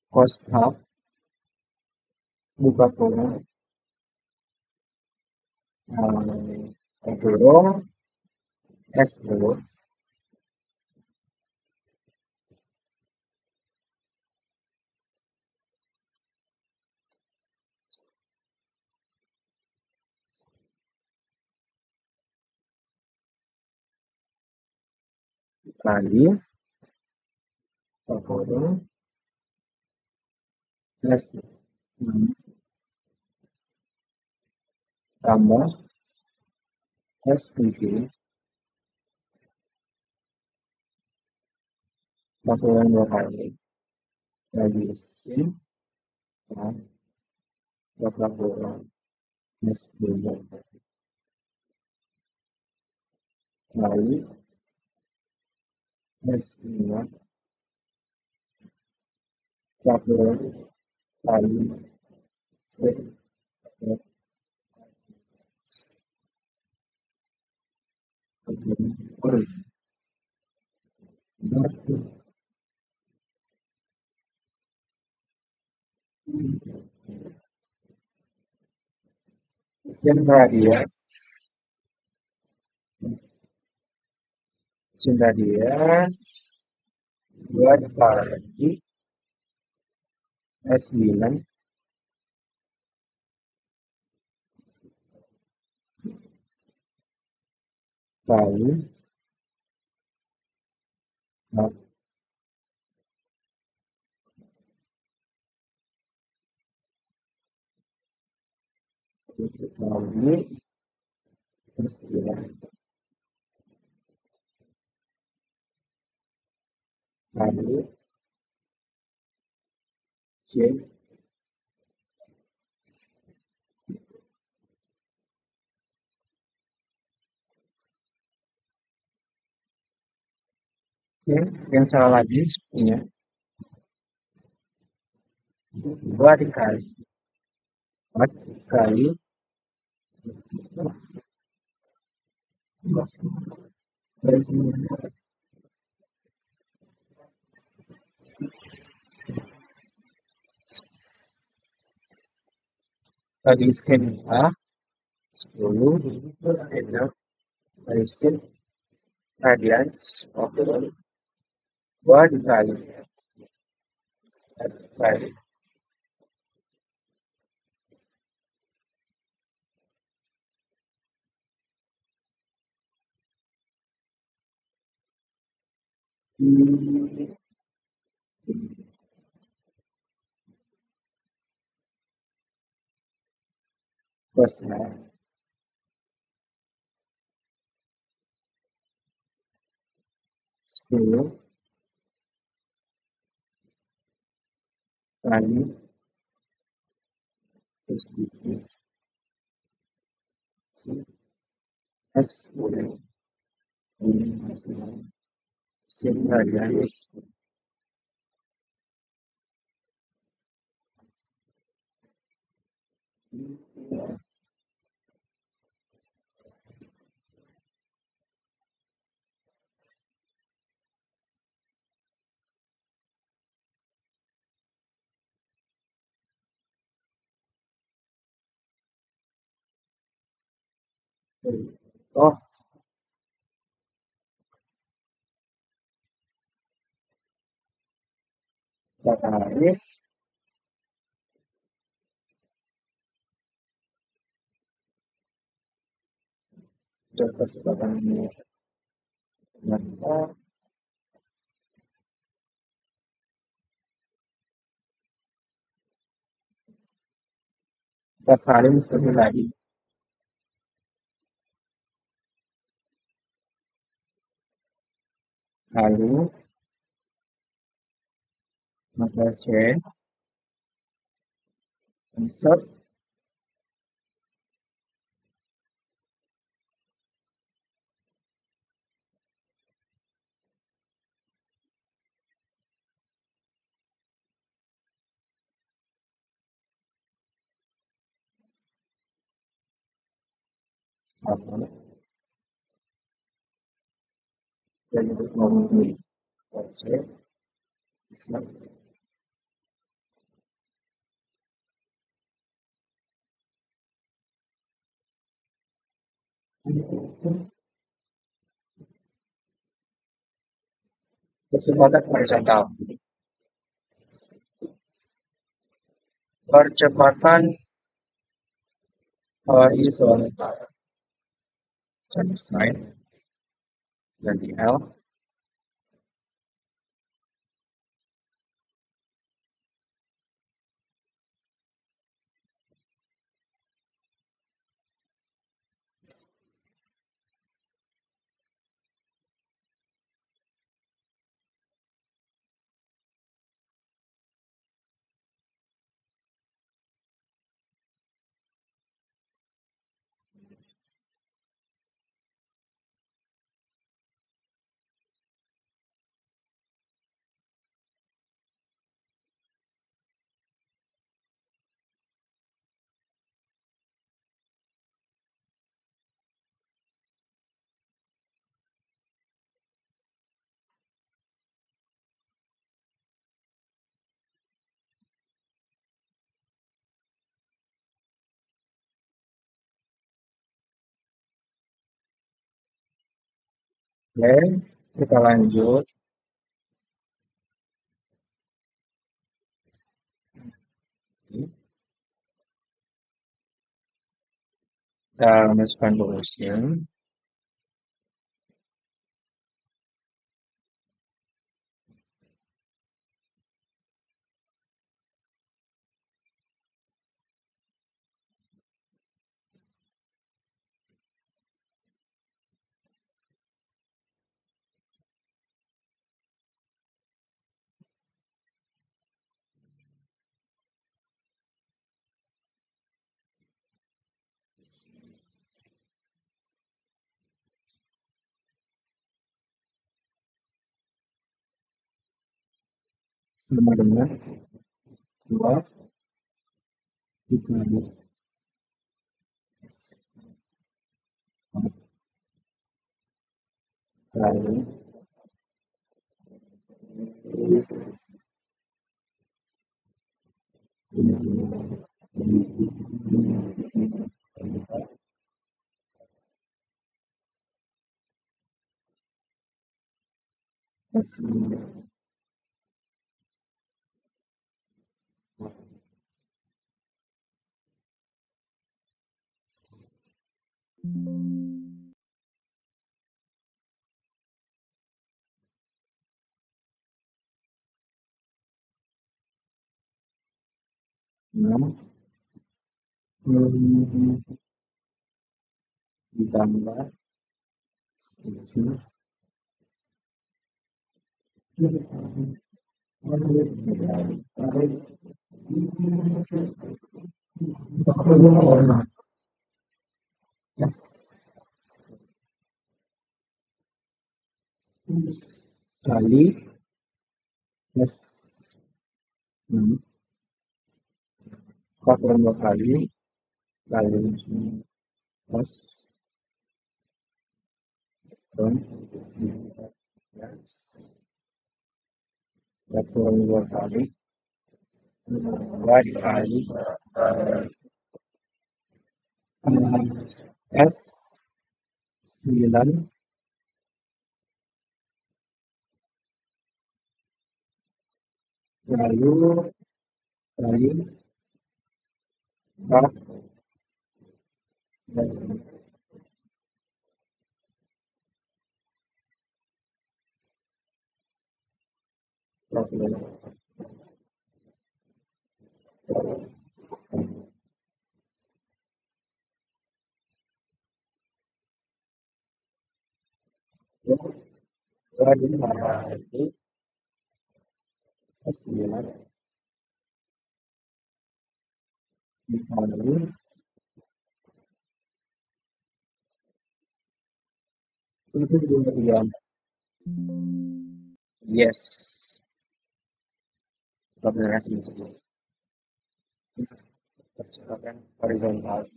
cos half buka kurung kurung S2 dikali buka kurung S6 tambah S7 lakukan 2 kali lagi sin buka kurung S2 kali S5 buka kurung kali sin radian sin radian 2 dikali S9 kali kali S9 kali C. Oke, yang salah lagi sepertinya 2 dikali 4 kali bagi sin A 10 enak bagi sin radian 2 dikali kali plus 10 kali plus S10 sin radian Oh, tertarik dan kesempatannya ternyata tersaling seperti tadi. Lalu, maka C, insert, apa, dan untuk memenuhi C, insert, kecepatan horizontal. Percepatan horizontal. Sign, ganti L. Oke, kita lanjut. Kita masukkan solution. Sama dengan 2 dikali kali enam ditambah 7 kali plus 6 faktor 2 kali plus faktor 2 kali 2 dikali S 9, lalu kali 4, dan 40. Ya, kali 5 itu 9 dikali 7,3. Yes, kombinasi tersebut. Percepatan horizontal.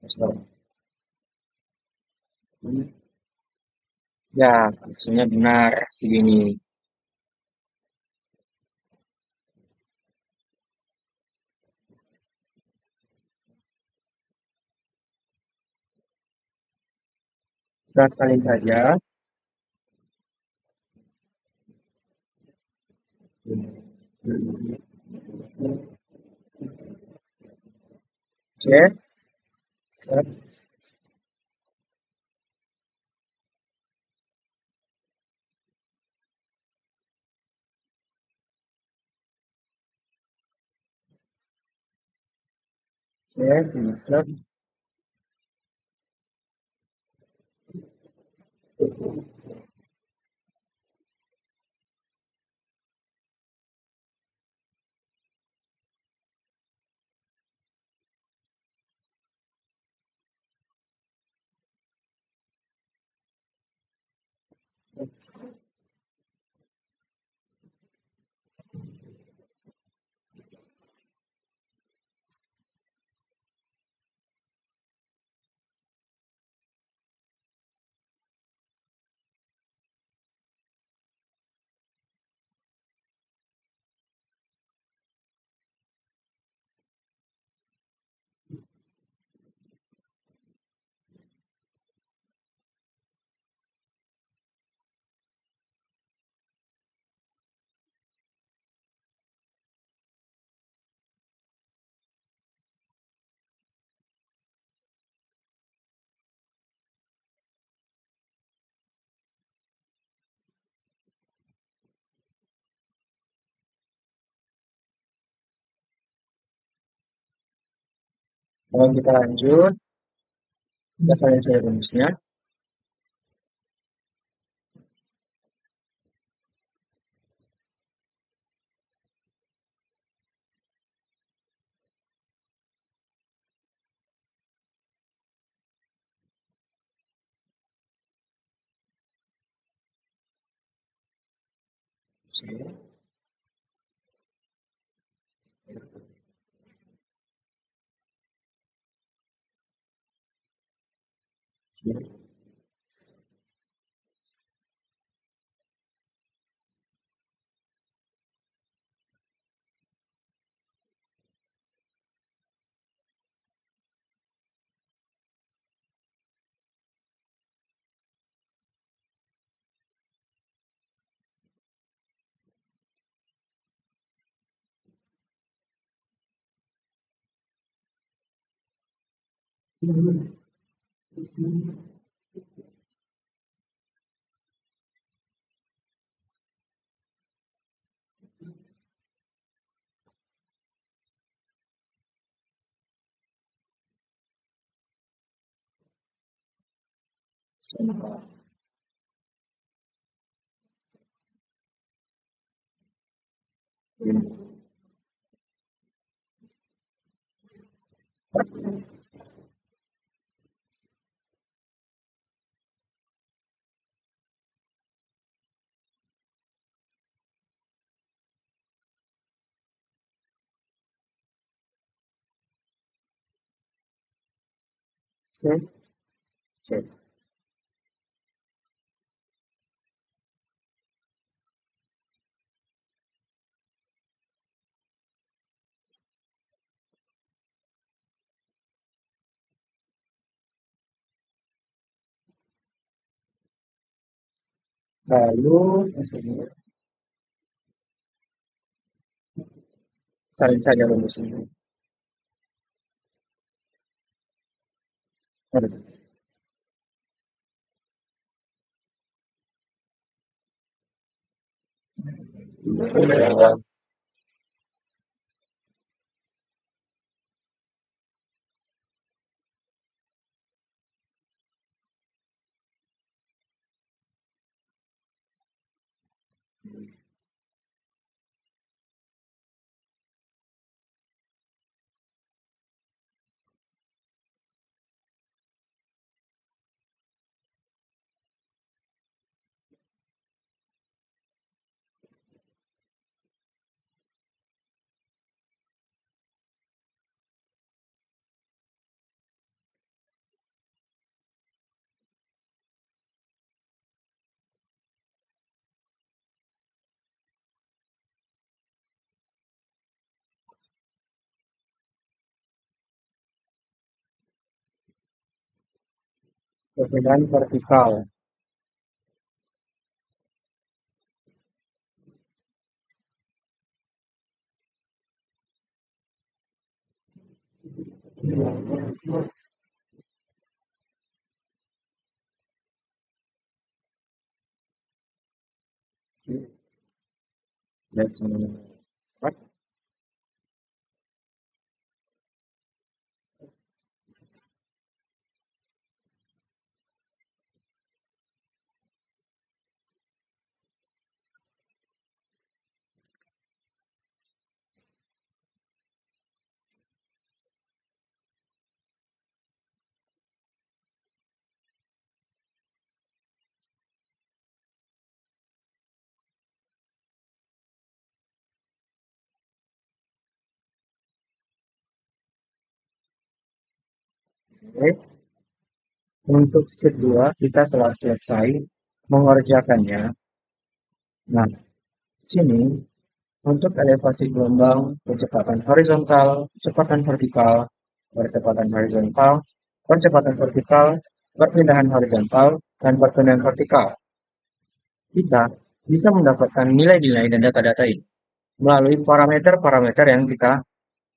Terus, ya, hasilnya benar segini. Kita salin saja. Oke, set, set, set. Kalau kita lanjut, kita salin saja rumusnya. Set, set, set, set. Lalu salin saja rumusnya. Perbedaan vertikal. That's what? Oke. Untuk sheet 2 kita telah selesai mengerjakannya. Nah, sini untuk elevasi gelombang, kecepatan horizontal, kecepatan vertikal, percepatan horizontal, percepatan vertikal, perpindahan horizontal, dan perpindahan vertikal. Kita bisa mendapatkan nilai-nilai dan data-data ini melalui parameter-parameter yang kita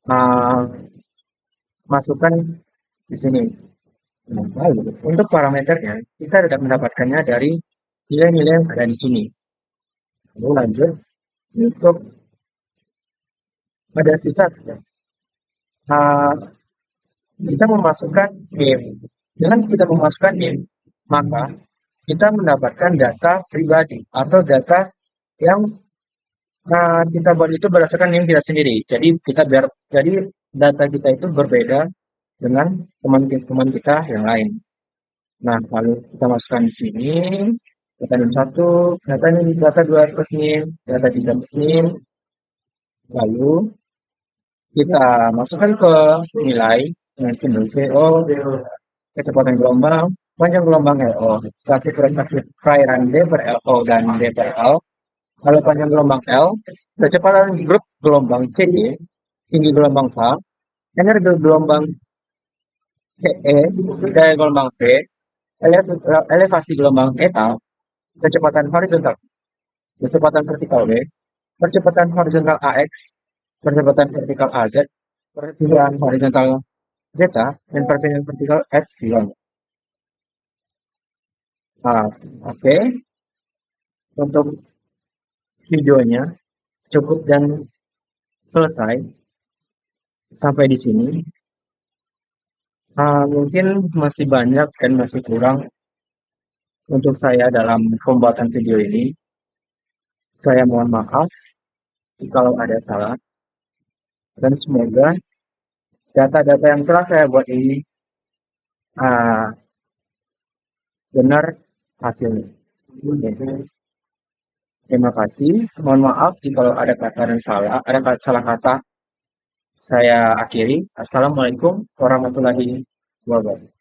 uh, masukkan di sini. Nah, lalu untuk parameternya kita dapat mendapatkannya dari nilai-nilai yang ada di sini. Lalu lanjut untuk pada sifat uh, kita memasukkan name. Dengan kita memasukkan name, maka kita mendapatkan data pribadi atau data yang kita buat itu berdasarkan name kita sendiri. Jadi data kita itu berbeda dengan teman-teman kita yang lain. Nah, lalu kita masukkan di sini data NIM 1, data 2 plus NIM, data 3 plus NIM. Lalu kita masukkan ke nilai dengan simbol CO, kecepatan gelombang, panjang gelombang LO, kasih perairan D per LO dan D per L. Kalau panjang gelombang L, kecepatan grup gelombang CD, tinggi gelombang H, energi gelombang CE, daya gelombang V, elevasi gelombang eta, kecepatan horizontal, kecepatan vertikal V, percepatan horizontal AX, percepatan vertikal AZ, perpindahan horizontal zeta, dan perpindahan vertikal epsilon. Nah, oke. Untuk videonya cukup dan selesai sampai di sini. Mungkin masih banyak dan masih kurang untuk saya dalam pembuatan video ini. Saya mohon maaf kalau ada salah. Dan semoga data-data yang telah saya buat ini uh, benar hasilnya. Terima kasih. Mohon maaf jika ada kata dan salah, ada salah kata. Saya akhiri. Assalamualaikum warahmatullahi wabarakatuh.